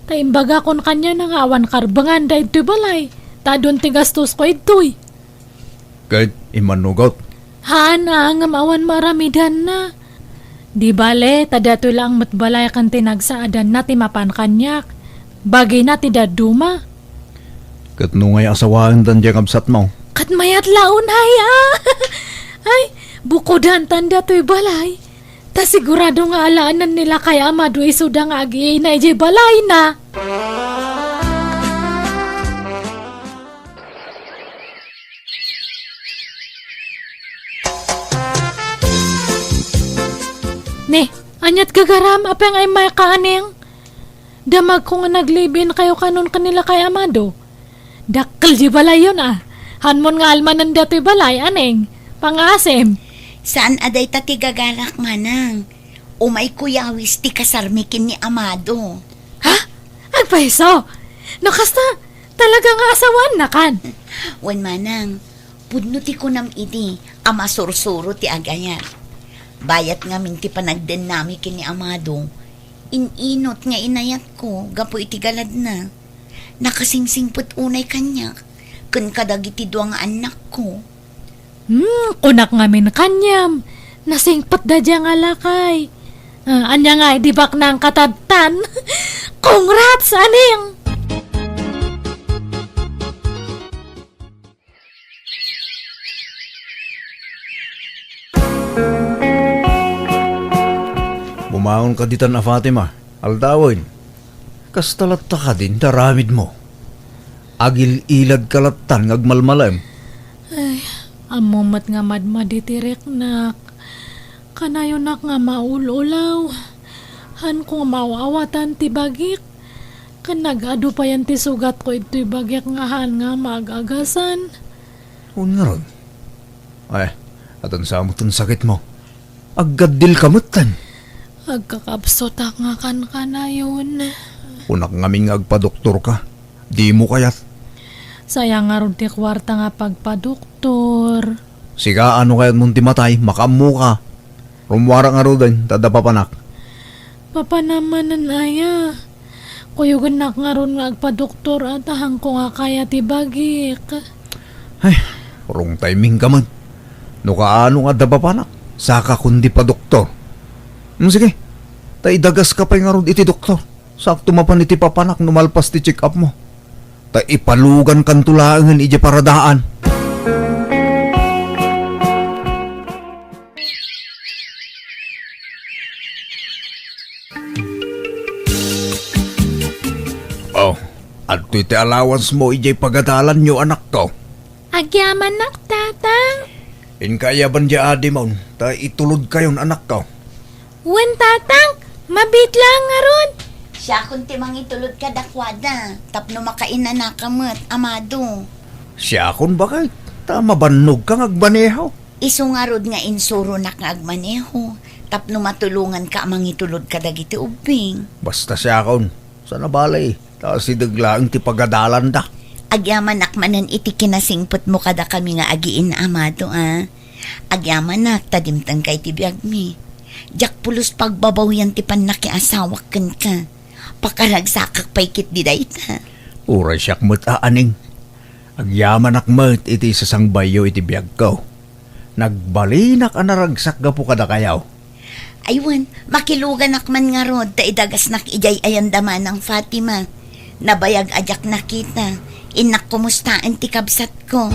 Taimbaga kon kanya nang awan karbangan da ito'y balay. Tadon ti gastos ko ito'y. Kahit imanugot. Hana nga awan maramidan na. Di bale, tadato'y lang matbalay kan tinagsaadan na ti mapan kanyak. Bagay na ti daduma. Kat nungay asawaan dan diyang absat mo. Kat mayat laon haya. Ay, bukodan tanda to'y balay. Ta sigurado nga alaanan nila kay Amado isuda nga agi na ije balay na. Ne, anyat gagaram apeng ay may kaaning. Damag ko nga naglibin kayo kanon kanila kay Amado. Dakkel di balay yun Hanmon nga almanan dato'y balay aneng. Pangasem. Saan aday ta ti gagarak manang? Umay kuyawis ti kasarmikin ni Amado. Ha? Agpaiso? No kasta, talaga nga asawan na kan. Wan manang, pudno ti kunam iti, ama sursuro ti agayat. Bayat nga min ti panagden nami kini Amado. Ininot nga inayat ko, gapo iti galad na. nakasingsingput unay kanya. Kun kadagiti duwa nga anak ko. Kunak ngamin kanyam. Nasingpat da dya nga lakay. Anya nga, di bak ng katabtan. Congrats, aning! Bumangon ka ditan na Fatima. Aldawin. Kastalatta ka din, daramid mo. Agil ilad kalatan ngagmalmalam. Amumat nga madmaditirik nak. Kanayo nak nga maululaw. Han ko nga mawawatan ti bagik. Kanagado pa yan ti sugat ko ito'y bagik nga han nga magagasan. Un nga ron. Ay, atan sa amutan sakit mo. Aggadil kamutan. Agkakabsotak nga kan kanayon. Unak ngaming agpa-doktor ka. Di mo kayat. Sayang nga ron ti kwarta nga pagpadoktor. Siga ano kayat mong timatay, makamu ka. Rumwara nga ro din, tadapapanak. Papa naman aya. Kuyugan nak nga ron nga agpadoktor at ahang ko nga kaya ti bagik. Ay, wrong timing ka man. No kaano nga dapapanak, saka kundi pa doktor. Sige, dagas ka pa nga ron iti doktor. Sakto mapan iti papanak, numalpas ti check up mo. Ipalugan kan tulangan iti paradaan. Oh, at iti allowance mo iti pagadalan nyo anak ko. Agyaman nak tatang. Inkayaban di adi mo, itulod kayon anak ko. Wen tatang, mabitlang nga ron. Siya kunti mangitulod ka dakwada. Tapno makainan na kamot, amado. Siya kun bakit? Mabanog kang agbaneho. Isungarod nga insuro na agmaneho. Tapno matulungan ka mangitulod ka dagiti ubing. Basta siya kun, sana balay. Tapos idaglaang ti pagadalan da. Agyaman nakmanan iti kinasingput mo kada kami nga agiin na amado Agyaman nak tadimtang kay ti biyag mi. Jak pulos pagbabaw yan ti panakiasawak kan ka. Pakaragsakak paikit di dayta. Uray siyak mo't aaning. Agyaman akmat iti sasangbayo iti biyag ko. Nagbalinak anaragsak ga po kada kayaw. Aywan, makilugan nakman nga rod, taidagas nak ijay ayandaman ng Fatima. Nabayag ajak nakita, inak kumustaan ti kabsat ko.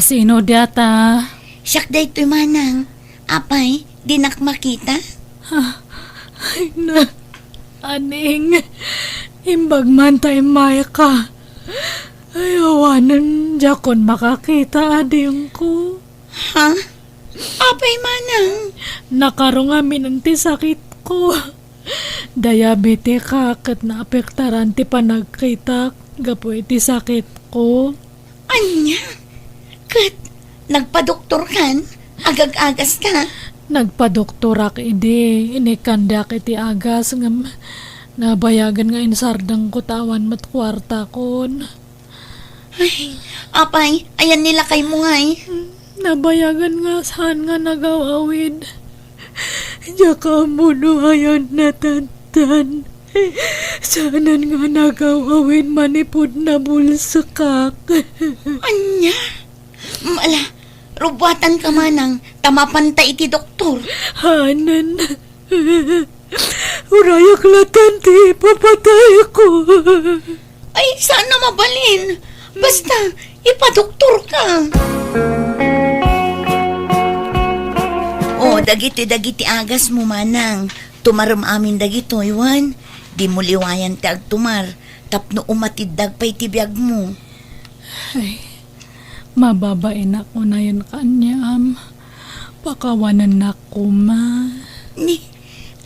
Sino data? Siyak day to'y manang, apay, di nak makita? Ay na, aning, imbag man tayo may ka. Ay, awanan jakon makakita ading ko. Ha? Apay manang? Nakarong amin ang ti sakit ko. Diabetes ka kat naapektaran ti panagkita gapo iti sakit ko. Anya? Kat, nagpadoktor kan? Agag-agas ka? Nagpadoktorak ide, inikandak iti agas ngam nabayagan nga insardang ko tawan mat kwarta kon. Ay, apay, ayan nila kay mo ngay. Nabayagan nga saan nga nagawawid. Jaka mo no ayan natantan. Saanan nga nagawawid manipod na bulsakak. Anya? Mala, rubatan ka manang, tamapantay iti doktor. Hanan. Urayak latan ti papatay ko. Ay, sana mabalin. Basta, ipadoktor ka. Oh, dagiti agas mo manang. Tumaram amin dagito, iwan. Di mo liwayan ti agtumar. Tapno umatiddag pa'y tibiyag mo. Ay, mababain ako na yun kanyam. Pakawanan na ko ma. Ni,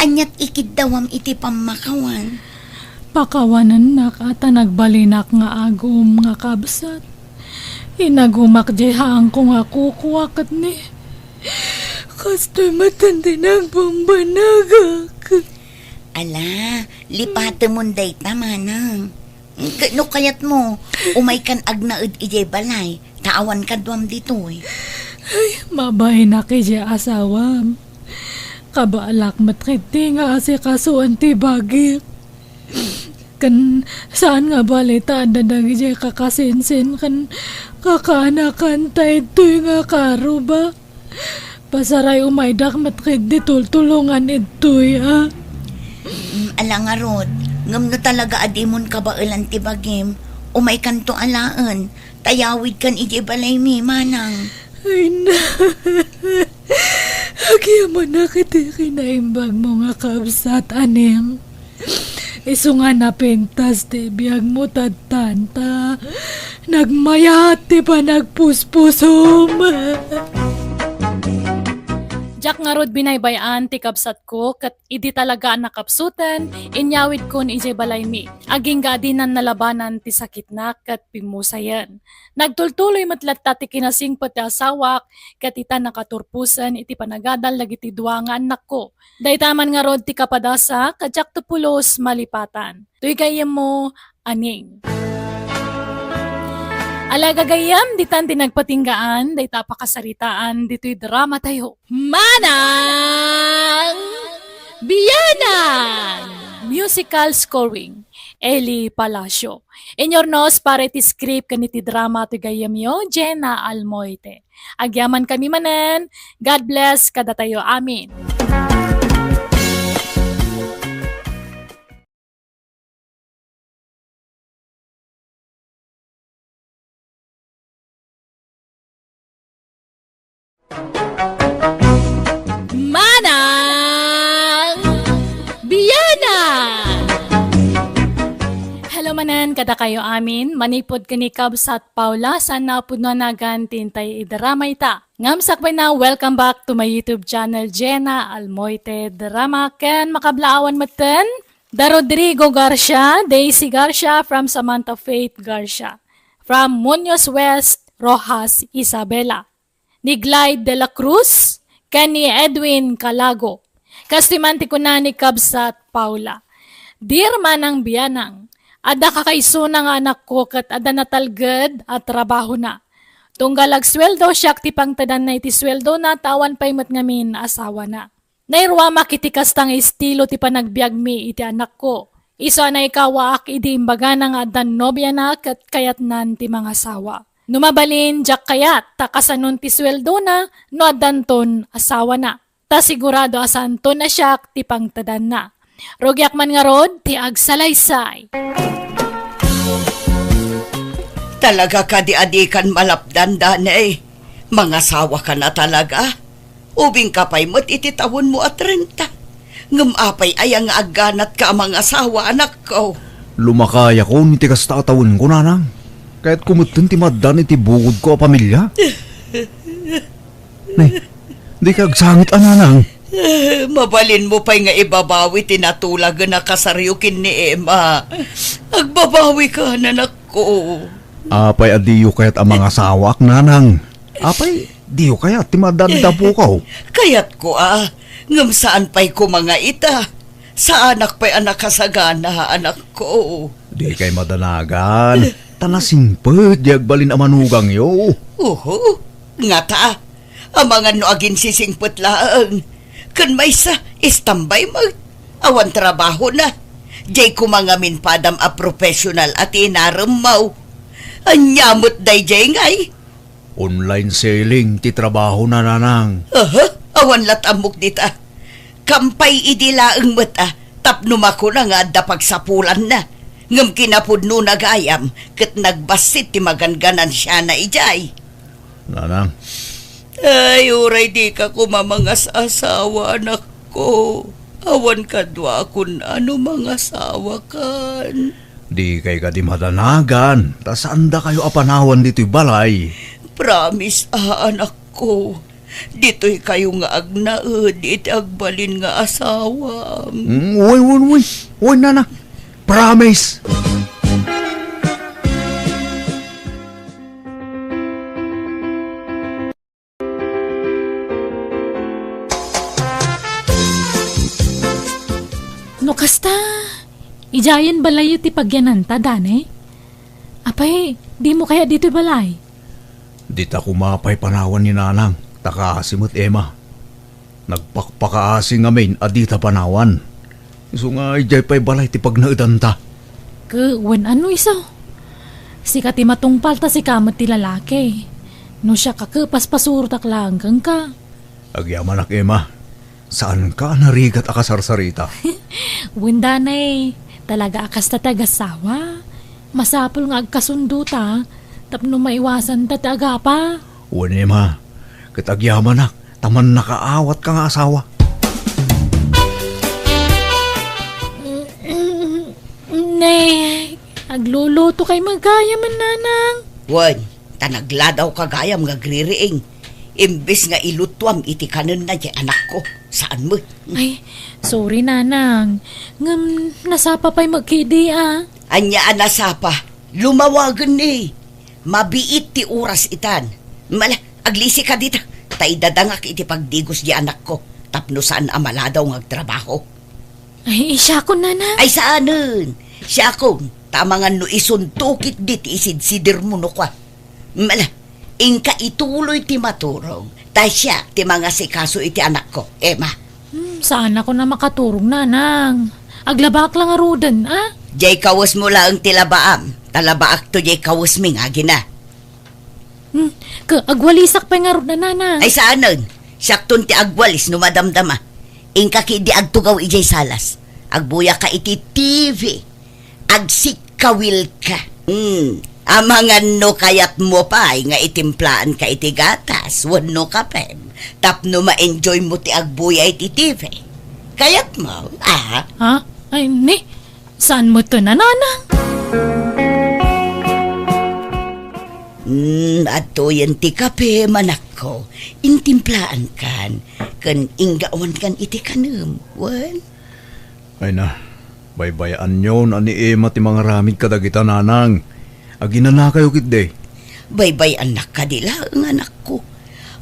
anyat ikidawam iti pamakawan. Pakawanan na kata nagbalinak nga agum nga kabsat. Inagumak jehang ko nga kukuwakat ni. Kastoy matandi nagbambanagak. Ala, lipate mo day tamanang. No kayat mo, umay kan agnaud ijay balay. Taawan ka duam ditoy. Ay, mabay na kaya asawam. Kabaalak matkiti nga asikasuan ti bagik. Kan saan nga balita dadag ijay kakasinsin kan kakanakan tayo ito'y nga karo ba? Pasaray umaydak matkig di tultulungan ito'y Ala nga Rod, ngam na talaga adimon ka ba ilan ti bagim, umay kanto alaan, tayawid kan iti balay mi, manang. Ay na. Agyaman na kita kinaimbag mo nga kabsat aning. Iso nga napintas ti biyag mo tadtanta. Nagmayati pa nagpuspusom. Jack nga rod binaybayan ti kabsat ko kat idi talaga nakapsutan inyawid ko ni ijay balay mi. Aging gadinan nalabanan ti sakit na kat pimusayan. Nagtultuloy matlatta ti kinasing pati asawak kat ita nakaturpusan iti panagadal lagi ti dua nga anak ko. Daytaman nga rod ti kapadasa kat Jack tupulos malipatan. Tuy kayem mo aning. Alaga gayam, ditan tinagpatinggaan, day tapakasaritaan, dito'y drama tayo. Manang Biyanan! Musical scoring, Eli Palacio. Inyornos para iti script kaniti drama to gayam yo, Jenna Almoite. Agyaman kami manen, God bless kada tayo, amin. Manang Biyanan! Hello manan, kada kayo amin. Manipod kani Kabsat Paula, sana po na nagantintay idarama ita. Ngamsak na, welcome back to my YouTube channel, Jenna Almoite Drama. Ken makablaawan maten, Da Rodrigo Garcia, Daisy Garcia from Samantha Faith Garcia. From Muñoz West, Rojas Isabela. Ni Glide de la Cruz, kani Edwin Calago. Kastimanti ko na ni Kabsat Paula. Dear Manang Biyanang, ada kakaiso na nga anak ko kat ada natalged at trabaho na. Tunggalag sweldo siyak ti pangtadan na iti sweldo na tawan pay mat ngamin asawa na. Nairwa makitikas tang estilo ti panagbiag mi iti anak ko. Iso na ikawaak iti imbaga na nga adan nobya na kat kayat nan ti mga asawa. Numabalin jak kayat takasanon ti sweldo na no adanton asawa na. Ta sigurado asanton na siyak ti pangtadan na. Rogyak man nga rod ti agsalaysay. Talaga ka di adikan malapdan danay. Mga sawa ka na talaga. Ubing kapay mo't ititawon mo at 30. Ngamapay ay ang aganat ka mga asawa anak ko. Lumakaya ko ni tikas tatawin ko nanang. Kaya't kumutun ti madan iti bugod ko a pamilya. Nay, di ka agsangit ananang. Mabalin mo pa'y nga ibabawi tinatulag na kasaryukin ni Emma. Agbabawi ka nanak ko. Apay adiyo kaya't ang mga sawak nanang. Apay, diyo kaya't ti madan dapo ko. Kayat ko ngam saan pa'y ko mga ita. Sa anak pa'y anak kasagana anak ko. Di kay madanagan. Tanasimpet, di agbalin amanugang yo. Nga ta. Amangan no agin sisingpet laang. Kan may sa istambay mag. Awan trabaho na. Jay kumangamin padam a professional at inaramaw. Anyamot day jay ngay. Online selling, ti trabaho na nanang. Awan latamok dita. Kampay idilaang mata. Tapno mako na nga dapagsapulan na. Ngam kinapudno nagayam, kat nagbasit ti maganganan siya na ijay. Nanang. Ay, uray di ka kumamangas asawa anak ko. Awan ka dwa kun ano mga asawa kan. Di kay ka di madanagan. Ta saan da kayo apanawan dito'y balay? Promise anak ko. Dito'y kayo nga agnaed, iti agbalin nga asawa. Uy, nana. Promise! No kasta, ijayan balay ti pagyananta, dane? Apay, di mo kaya dito balay? Di ta kumapay panawan ni nanang. Takasimot Emma. Nagpakpakaasing ngamin at di ta panawan. Iso nga ijay pa'y balay ti pagnaedan ta. Wan ano isa? Si kati matungpal ta si kamat ti lalaki. No siya kakepas pasurtak lang kang ka. Agyaman ak Emma, saan ka narigat akasarsarita? Windanay, talaga akas ta tagasawa. Masapol nga agkasundo ta, tapno maiwasan ta taga pa. Wan Emma, kitagyaman ak, taman nakaawat ka nga asawa. Nay, agluluto kay magaya man nanang. Wan, tanagladaw kagayam nga gririing. Imbes nga ilutwam iti kanon na di anak ko. Saan mo? Ay, sorry nanang. Ngam, nasapa pa'y magkidi ah. Anya anasapa, lumawagan ni. Mabiit ti oras itan. Mala, aglisi ka dito. Tay dadangak iti pagdigos di anak ko. Tapno saan amaladaw ng agtrabaho. Ay, siya ko nanang. Ay saanin? Siya ko, tamangan no isuntukit dit isidsidir mo no kwa. Mala, ingka ituloy ti maturog. Tay siya ti mga sikaso iti anak ko, Emma. Saan ako na makaturong nanang? Aglabak lang arudan ah. Jay kawas mo lang tilabaam. Talabaak to jay kawas ming agina. Agwalisak pa nga na nanang. Ay saanin? Sakton ti agwalis no madamdama. Ingka ki di agtugaw ijay salas. Agbuya ka iti TV. Agsikawil ka. Amangan no kayat mo pa nga itimplaan ka iti gatas. Wano ka pem. Tapno ma-enjoy mo ti agbuya iti TV. Kayat mo, ah? Ha? Ay, ni. Saan mo to na nanang? Ato yan ti kape manak ko. Intimplaan kan. Kan inggawan kan iti kanum. Wan? Ay na, baybayaan yon ani Emma ti mga ramid kadagita nanang. Aginana kayo kitde. Baybay anak ka dila ang anak ko.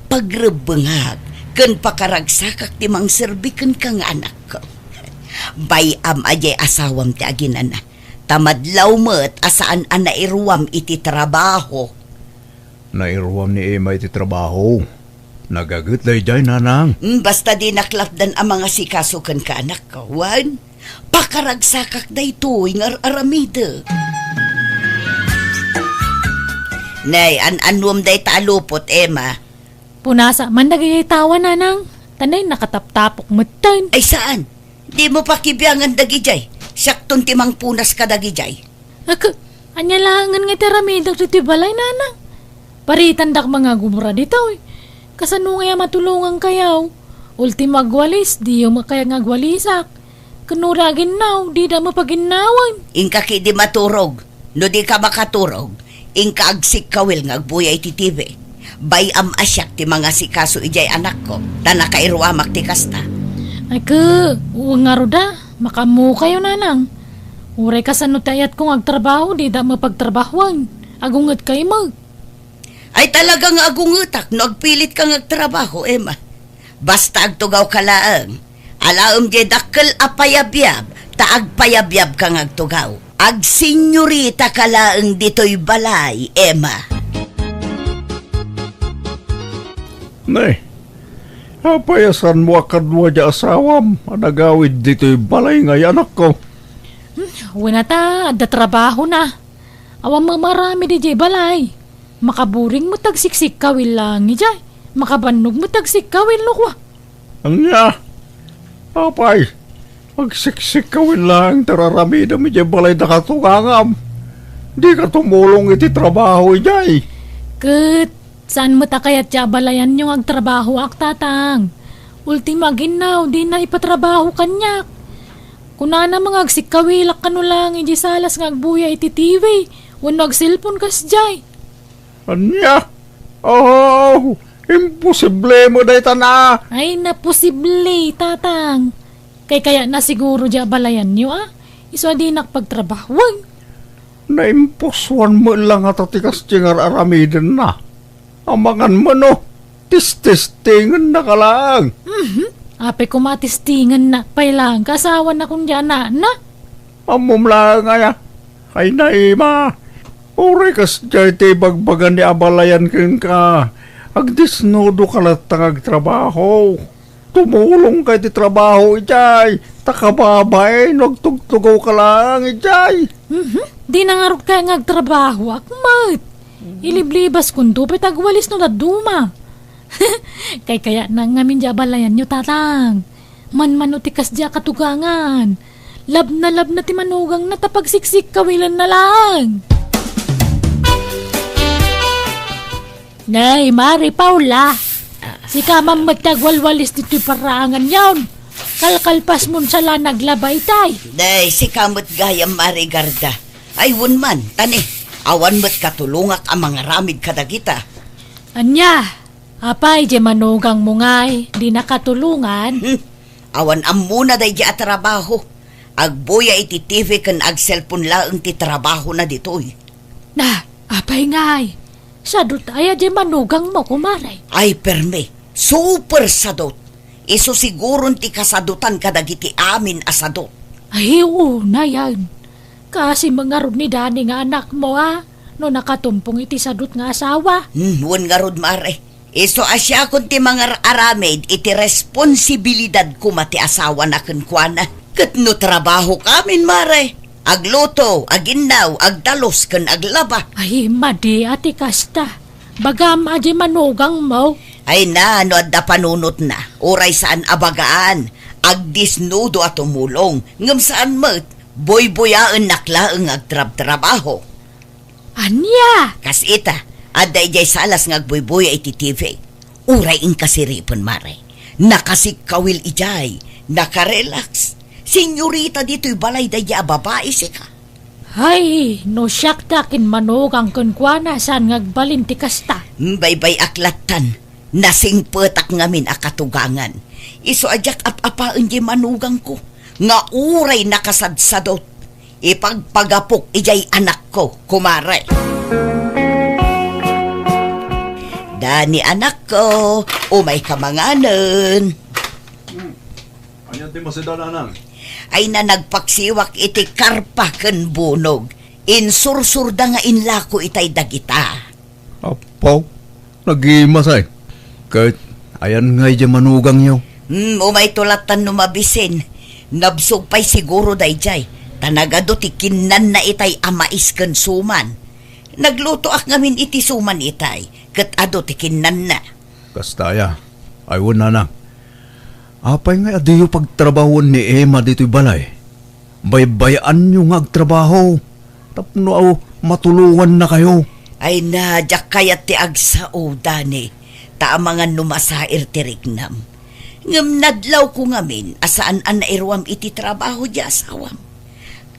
Pagrebengag, kan pakaragsakak ti mang serbikan ka nga anak ko. Bayam ajay asawam ti aginana. Tamadlaw met asaan anairuam iti trabaho. Nairuam ni Emma iti trabaho. Nagagat dayjay nanang. Basta di naklapdan ang mga sikasukan ka anak ko. Wan? Pakaragsakak da ito ng aramida. Nay, an-anwam day talupot, Emma. Punasa, man nagayaytawa nanang. Tanay nakataptapok matan. Ay saan? Di mo pa kibiyangan dagijay. Sakton timang punas ka dagijay. Anya langan nga tiramidang titibalay nanang. Paritandak mga gumura dito eh. Kasano nga matulungan kayaw? Ultima agwalis, di yung makaya nga agwalisak. Kanuragin naw, di da mapaginawan. Ingka ki di maturog. No di ka makaturog. Ingka agsik kawil nga agbuyay ti TV. Bayam asyak ti mga sikaso ijay anak ko. Ta nakairuamak ti kasta. Ay uwang nga roda, makamu kayo nanang. Uray kasano tayat kong agtrabaho, di da mapagtrabahuan. Agungat kayo mag. Ay talagang agungutak no agpilit kang agtrabaho, Emma. Basta agtugaw ka laang. Alaom di dakkel apayabyab, ta agpayabyab kang agtugaw. Agsenyorita ka laang dito'y balay, Emma. Nay, apayasan mo akadwa di asawam. Anagawid dito'y balay ngay anak ko. Wala ta, adda trabaho na. Awang marami di jay balay. Makaburing mo tagsiksik kawil lang ijay. Makabanog mo tagsik kawil lukwa. Ang niya, apay, magsiksik kawin lang, tararamida mi di balay na katungangam. Di ka tumulong iti trabaho ijay. Saan mo takayat siya balayan yung agtrabaho ak tatang? Ultima ginaw, di na ipatrabaho kanyak. Kunana mga agsikawilak kano lang, iji salas nga agbuya iti TV. Wano agsilpon kas jay. Anya? Oh, imposible mo day na. Ay, naposible, tatang. Kaya na siguro diya balayan nyo, ah. Iso di nakpagtrabahuan. Naimpusuan mo lang at atikas tingar aramidin na. Amangan mo no, tistingan na ka lang. Ape kumatistingan na, pailang kasawa na kung diyan na. Amom lang nga ya. Ay naima. Uri kas jay ti bagbagan ni abalayan kin ka. Agdisnodo ka latang agtrabaho. Tumulong kay ti trabaho ijay. Takababay, nagtugtugaw ka lang, ijay. Di nangarot kaya ngagtrabaho, akmat. Iliblibas kung dupit agwalis no laduma. Kaya nang ngamin di abalayan nyo tatang. Man utikas di katugangan. Lab na ti manugang na tapagsiksik kawilan na lang. Nay, Mari Paula. Si kamang magtagwalwalis dito'y parangan yawn. Kalkalpas mo sa naglabay tay. Day, si kamot gayam Marigarda. Ay, man, tani. Awan mo't katulungak ang mga ramid kadagita. Anya, apay di manugang mo ngay, di nakatulungan. Awan am muna day di trabaho. Agbuya iti TV kan ag cellphone laeng ti trabaho na ditoy. Na, apay ngay. Sadot ay di manugang mo kumaray. Ay, perme. Super sadot. Iso siguro ti kasadutan kadagiti amin asadot. Ay, una yan. Kasi mga rod ni Dani nga anak mo no nakatumpong iti sadot nga asawa. Wan nga rod mare. Iso asya kun ti mga aramid iti responsibilidad ko mati asawa na kunkwana. Kat no trabaho kamin mare. Agluto, aginaw, agdalos kan aglaba. Ay, madi ati kasta. Bagam adi manugang mo. Ay na, no adda panunot na. Uray saan abagaan. Agdisnudo at umulong. Ngam saan mat, boy-boyaan naklaang agtrab-trabaho. Anya? Kas ita, adda ijay salas ngagboy-boy iti TV. Uray in kasiripon mare. Nakasikawil ijay. Nakarelax. Senyorita dito'y balay daya babae sika. Ay, no siyak takin manugang kunkwana saan ngagbalin ti kasta. Baybay aklatan. Nasing petak ngamin akatugangan. Iso ajak apapaan di manugang ko. Nga uray nakasadsadot. Ipagpagapok ijay anak ko, kumare. Dani anak ko, umay kamanganan. Anyan ti masidananan? Ay na nagpaksiwak iti karpa ken bunog. Insursurda nga inlako itay dagita. Apaw, nag-imasay. Kahit ayan nga ija manugang niyo. Umay tulatan numabisin. Nabsog pa'y siguro dayjay. Tanagado ti kinan na itay amais ken suman. Nagluto ak ngamin iti suman itay. Kat ado ti kinan na. Kastaya, aywan nanang. Apay nga adiyo pagtrabahon ni Emma dito'y balay. Baybayaan nyo nga agtrabaho. Tapno aw matulungan na kayo. Ay na, jak kayat ti agsao, Dani. Taamangan numasair ti rignam. Ngam nadlaw ko ngamin, asaan an nairwam iti trabaho di asawam.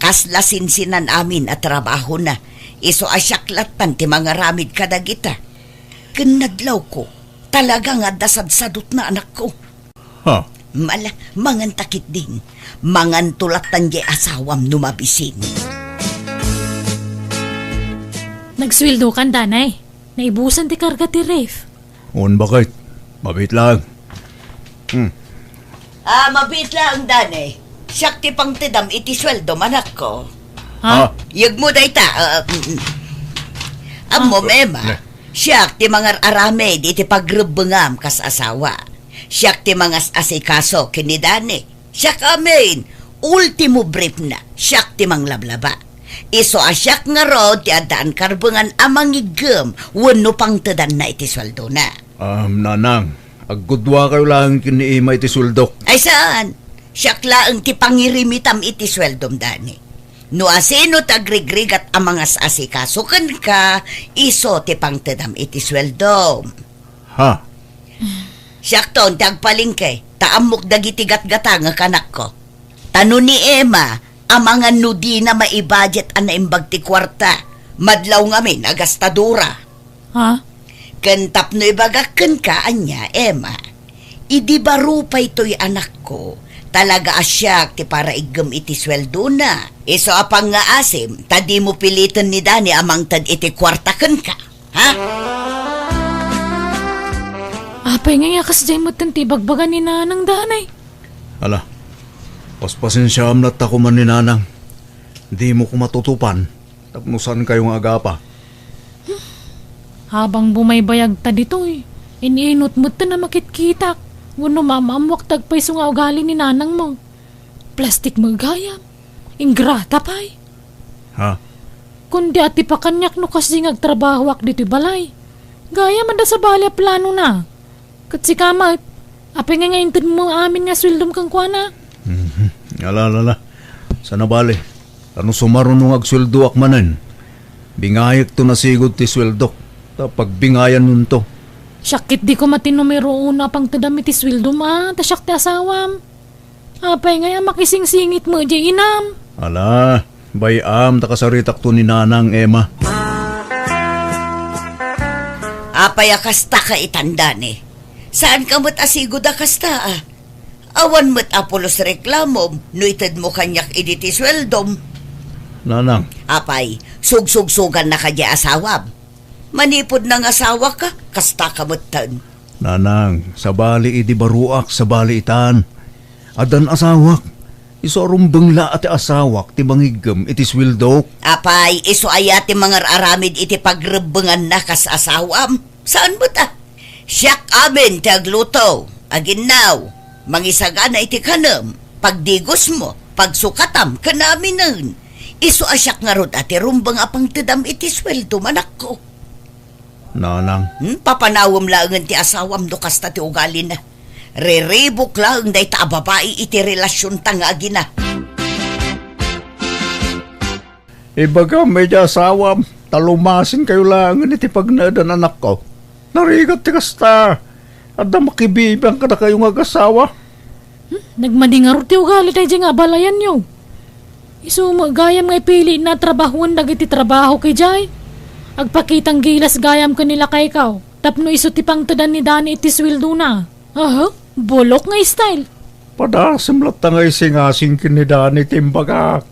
Kaslasinsinan amin at trabaho na. Iso asyaklatan ti mga ramid kadagita. Kanadlaw ko, talaga nga dasadsadot na anak ko. Ha? Mangan takit din. Mangan tulatan di asawam numabisin. Nagswildo kan danay. Naibusan ti karga ti Rafe. Un bakit? Mabit lang. Mabit lang, Dani. Siyak ti pang tidam iti sweldo manak ko. Ha? Yag mo day ta. Amo, Mema. Siyak ti mga arame di ti pagrubungam kas asawa. Siyak ti mga asikaso kini Dani. Siyak amin. Ultimo brief na. Siyak ti mang lablaba. Iso asyak nga ro ti adaan karbungan amang igem. Wano pang tadan na iti sweldo na. Nanang, agudwa kayo lang kini Emma iti suldok. Ay saan? Siyak laang ti pangirimitam iti sweldom Dani. No asino tagrigrigat ang mga asikasukan ka, iso ti pangtedam iti sweldom. Ha? Siyak ton, tagpalingke, taamok dagiti gatgata nga kanak ko. Tano ni Emma, ang mga nudi na maibudget ang naimbag ti kwarta, madlaw ngamin agastadura. Ha? Kentap no ibagakan ka, anya, Emma. Idi baro pa ito'y anak ko. Talaga asyak ti para igam iti sweldo na. Iso apang nga asim, tadi mo pilitan ni Dani amang tad iti kwartakan ka. Ha? Apay nga yakas dyan mo tanti bagbagan ni nanang danay. Ala, paspasensyaam na tako man ni nanang. Di mo ko matutupan. Tapnusan kayong agapa. Habang bumaybayag ta dito iniinot mo ta na makitkitak. Wano mamamwak tagpay nga ugali ni nanang mo. Plastik magayam. Ingrata pa'y. Ha? Kundi ati pa kanyak no kasi ngagtrabaho ak dito'y balay. Gaya man da sa balay plano na. Kat si kamat, apay nga intid mo amin nga swildom kang kuana. Alala. Sana bali. Ano sumaron nung agsuldo ak manan? Bingayak to na sigod ti sweldo. Tapag bingayan nun to. Syakit di ko matinumero una pang tadamit ti swildom tasyak ti asawam. Apay nga makisingsingit mo di inam. Ala, bayam takasaritak to ni Nanang Emma. Apay akasta ka itanda ni. Saan ka mo't asigo da kasta Awan mo't apulos reklamom, no itad mo kanyak iditi sweldom. Nanang, Apay, sugsugsugan na ka di asawam. Manipod ng asawa ka, kasta ka mo't tan. Nanang, sa bali idi baruak sa bali itan. Adan asawak. Isorum bangla ati asawak ti mangigam iti swildok. Apay, iso ayati mga aramid iti pagrebengan na kas asawam. Saan mo ta? Siyak amin ti agluto. Aginaw, mangisaga na iti kanam. Pagdigos mo, pagsukatam, kanamin nun. Iso asyak nga rod ati rumbang apang tidam iti sweldo manak ko. Nanang, Papanawam laangan ti asawam do kasta ti ugali na. Reribok lang day ta babae iti relasyon tangagi na. ibaga medya asawam, talumasin kayo lang iti pagnadan anak ko. Narigat ti kasta. Ada makibibang ka na kayong agasawa. Nagmadingar ti ugali tayo nga balayan nyo. Isu gayam nga pili na trabahuan dagiti trabaho kay Jay. Agpakitang gilas gayam kanila kay ikaw. Tapno iso ti pang tadan ni Dani iti swildo na. Aha, bolok nga style. Padasimlat na ngay singasing kinidani timbagak.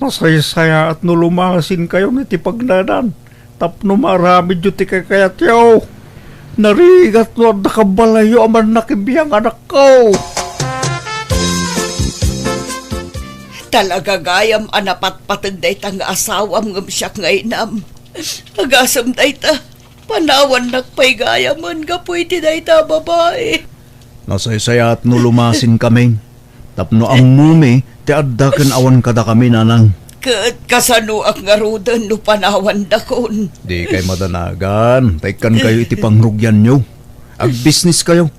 Nasaysaya at nulumasin kayo niti pagnadan. Tapno maramid yu ti kakayat yaw. Narigat no at nakabalayo aman nakibiyang anak ko. Talaga gayam anapat patag day ta nga asawam ngam siyak nga inam. Agasam day ta. Panawan nakpay gayaman kapoy ti day ta babae. Nasaysaya at nulumasin kami. Tapno ang mumi ti addaken awan kada kami nanang. Kasano ang ngarudan no panawan dakon. Di kay madanagan. Taikan kayo iti pangrugyan nyo. Ag business kayo.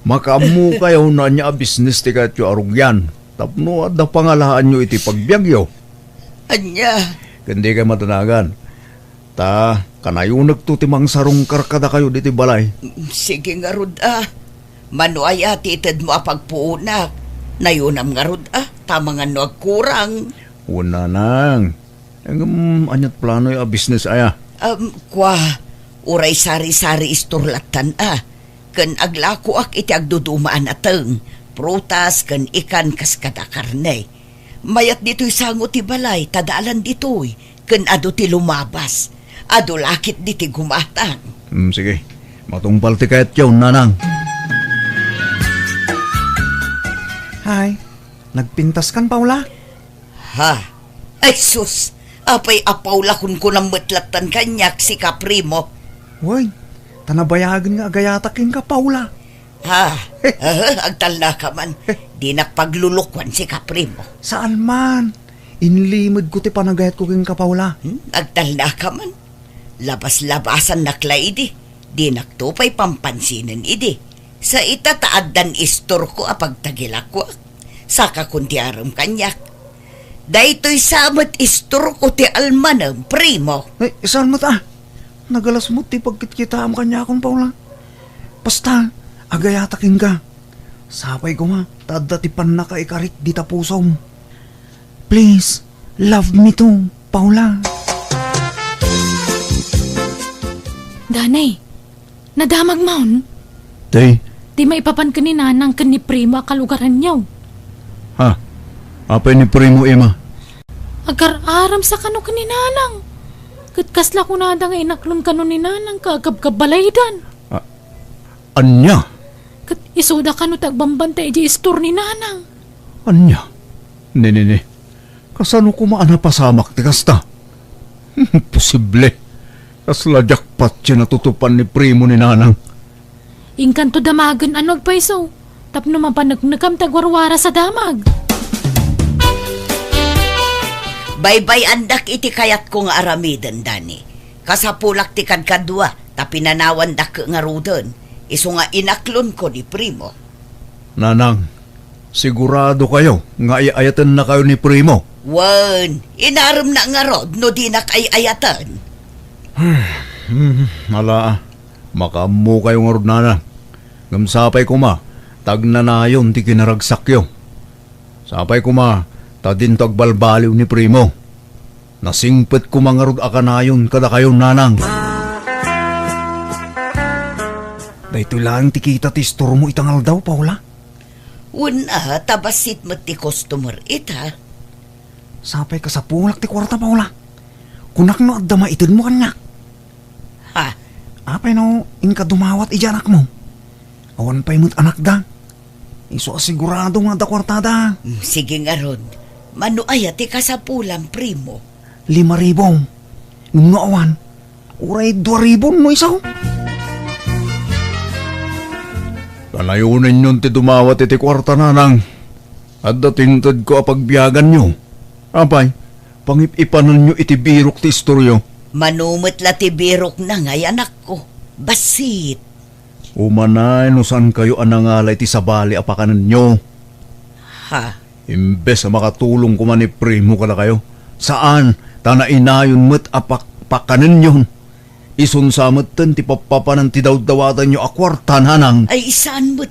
Makamu kayo na niya business ti kayo arugyan. Tapno adda pangalaan nyo iti pagbyagyo. Anya, Kundi kay madanagan. Ta, kanayo nagtutimang sarong karkada kayo diti balay. sige nga rod Manuaya titid mo apagpuunak. Nayunam nga rod tama nga no agkurang. Una nang. Anyat plano yung business aya. Kwa, uray sari-sari isturlatan Kan aglako ak iti agdudumaan ateng. Prutas kan ikan kas kada karne. Mayat dito'y sango ti balay, tadalan dito'y. Kan ado ti lumabas. Ado lakit diti gumatang. Sige, matungpal ti kayat yaw, nanang. Hay, nagpintas kan, Paula? Ha? Ay sus! Apay apawla kun ko ng matlatan kanyak si Kaprimo. Uy, tanabayagan nga agayatakin ka, Paula. Ha? Agtal na ka man. Di nakpaglulukwan si Kaprimo. Saan man? Inlimod ko ti panagayat ko king ka, Paula. Agtal na ka man. Labas-labasan nakla idi. Di naktupay pampansinan idi. Sa itataadan istor ko apagtagilak ko. Saka kunti aram kanyak. Daytoy samat istor ko ti almanang primo. Ay, saan mo ta? Nagalas mo ti pagkitkita am kanya akong, Paula. Basta, agayatakin ka. Sapay ko nga, tada ti panaka ikarit di tapusom. Please, love me too, Paula. Danay, nadamag maun. Tay, Di maipapan ka ni Nanang kan ni Primo akalugaran niyaw. ha? Apay ni Primo Emma? Agar-aram sa kano ka ni Nanang. Katkasla ko na nga inaklon kano ni Nanang kagab-kabalaydan. Anya? Kat isoda kano tagbambantay di istor ni Nanang. Anya? Nene, kasano ko maana pasamak ti kasta? Posible. Kasla jackpot siya natutupan ni Primo ni Nanang. Ingkanto damagan anog pa iso. Tapno mapanagnagam tagwarwara sa damag. Baybay andak iti kayat ko nga aramiden, Dani. Kasapulak ti kadkadwa, ta pinanawan dak nga ruden. Iso nga inaklon ko ni Primo. Nanang, sigurado kayo nga iayatan na kayo ni Primo. Wan, inaram na nga rod no di nakayayatan. Ala, makamu kayo nga rod nana. Ngamsapay ko ma, tag na nayon ti kinaragsakyo. Sapay ko ma, tadin tagbalbaliw ni Primo. Nasingpet ko mga rod akanayon kada kayo nanang. Dahito lang ti kita ti store mo itangal daw, Paula. Una, tabasit mo ti customer ita. Sapay ka sa pulak ti kwarta, Paula. Kunak no adda maitid mo kanya. Ha, Apay no, inka dumawat ijanak mo. Awan pa'y mo't anak da. Iso asigurado nga da kwartada. sige nga rod. Mano ayati ka sa pulang, Primo. 5,000. Nung awan, uray 2,000 no isaw. Kanayunin yun ti dumawat iti kwarta nanang. At datintad ko apagbiyagan nyo. Apay, pangipipanan nyo iti birok ti istoryo. Manumit la ti birok na ngay anak ko. Basit. Umanay no saan kayo anangalay ti sabali apakanan nyo. Ha, Imbes na makatulong ko man ni Primo kada kayo. Saan? Tana inayon mo't apakpakanan yun. Isunsamot ten ti papapanan ti daw-dawatan nyo akwarta nanang. ay isaan mo't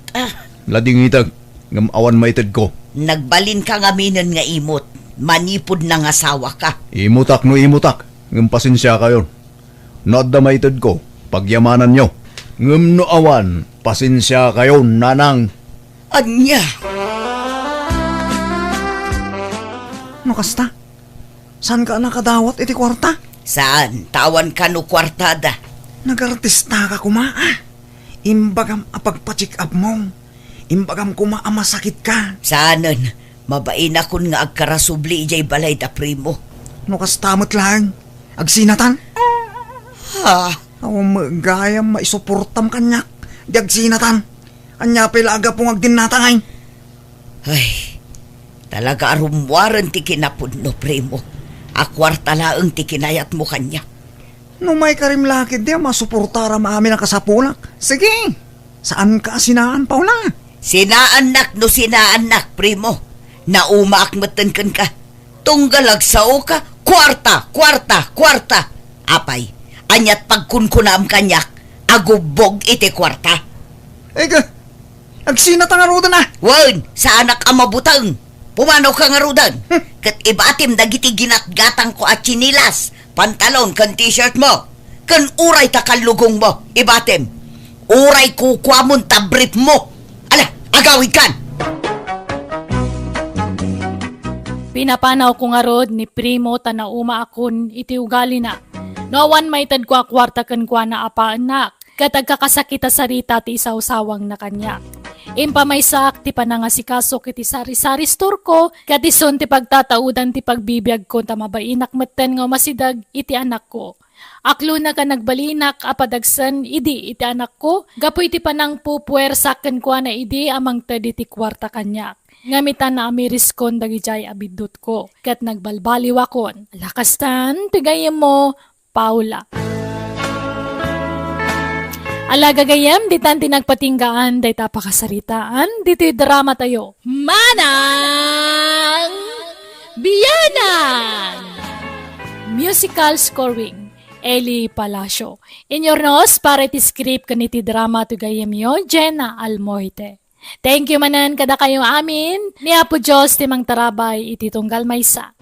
Lading itag, ngam awan maitid ko. Nagbalin ka nga minon nga imot. Manipod ng asawa ka. Imutak no imutak, ngam pasensya kayo. Noadda maitid ko, pagyamanan nyo. Ngam no awan, pasensya kayo nanang. Anya, No kasta? Saan ka nakadawat iti kwarta? saan? Tawan ka no kwartada. Nagartista ka kuma Imbagam apagpa-check up mo. Imbagam kuma masakit ka. Saanan, mabain akon nga agkarasubli ijay balay da, Primo. No kastamot lang. Agsinatan? Ha, Awang magayam maisuportam kanyak. Di agsinatan. Anya pilaga pong agdinatangay. ay, talaga arumwaran ti kinapod no, Primo. Akwarta laeng ti kinayat mo kanya. No may karim lakid di masuportara maamin ang kasapulak. Sige. Saan ka sinaan, Paula? Sinaanak no sinaanak, Primo. Naumaakmatan kan ka. Tunggalag sao ka, kwarta, kwarta, kwarta. Apay, anyat pagkunkunam kanyak, agubog iti kwarta. Ega, agsinatan nga roda na. Wan, sa anak ang mabutang. Pumanaw ka nga rudan. Kat ibatim dagiti ginatgatang ko at chinilas, pantalon kan t-shirt mo. Kan uray takalugong mo, ibatim. Uray kukwamon tabrip mo. Ala, agawid kan. Pinapanaw ko nga rod ni Primo tanauma akon iti ugali na. Noawan maitad ko akwarta kan kwa na apa anak. Katag kakasakita sarita ti isawsawang na kanya. Impamaysak ti panangasikaso kiti sari-sari store ko, katison ti pagtataudan ti pagbibiyag ko tamabainak maten nga masidag iti anak ko. Aklo na ka nagbalinak apadagsan idi iti anak ko, gapo iti panang pupuwersaken ko na idi amang tedi ti kwarta kanyak. Ngamitan na amiriskon dagijay abidut ko, kat nagbalbaliwakon. Lakastan, tigayem mo, Paula. Alagagayam, ditan tinagpatinggaan, day tapakasaritaan, dito'y drama tayo. Manang Biyanan! Musical scoring, Eli Palacio. Inyornos, para iti script kaniti drama to gayem yo, Jenna Almoite. Thank you manan kada kayo amin. Ni Apo Diyos timang tarabay iti tunggal maysa.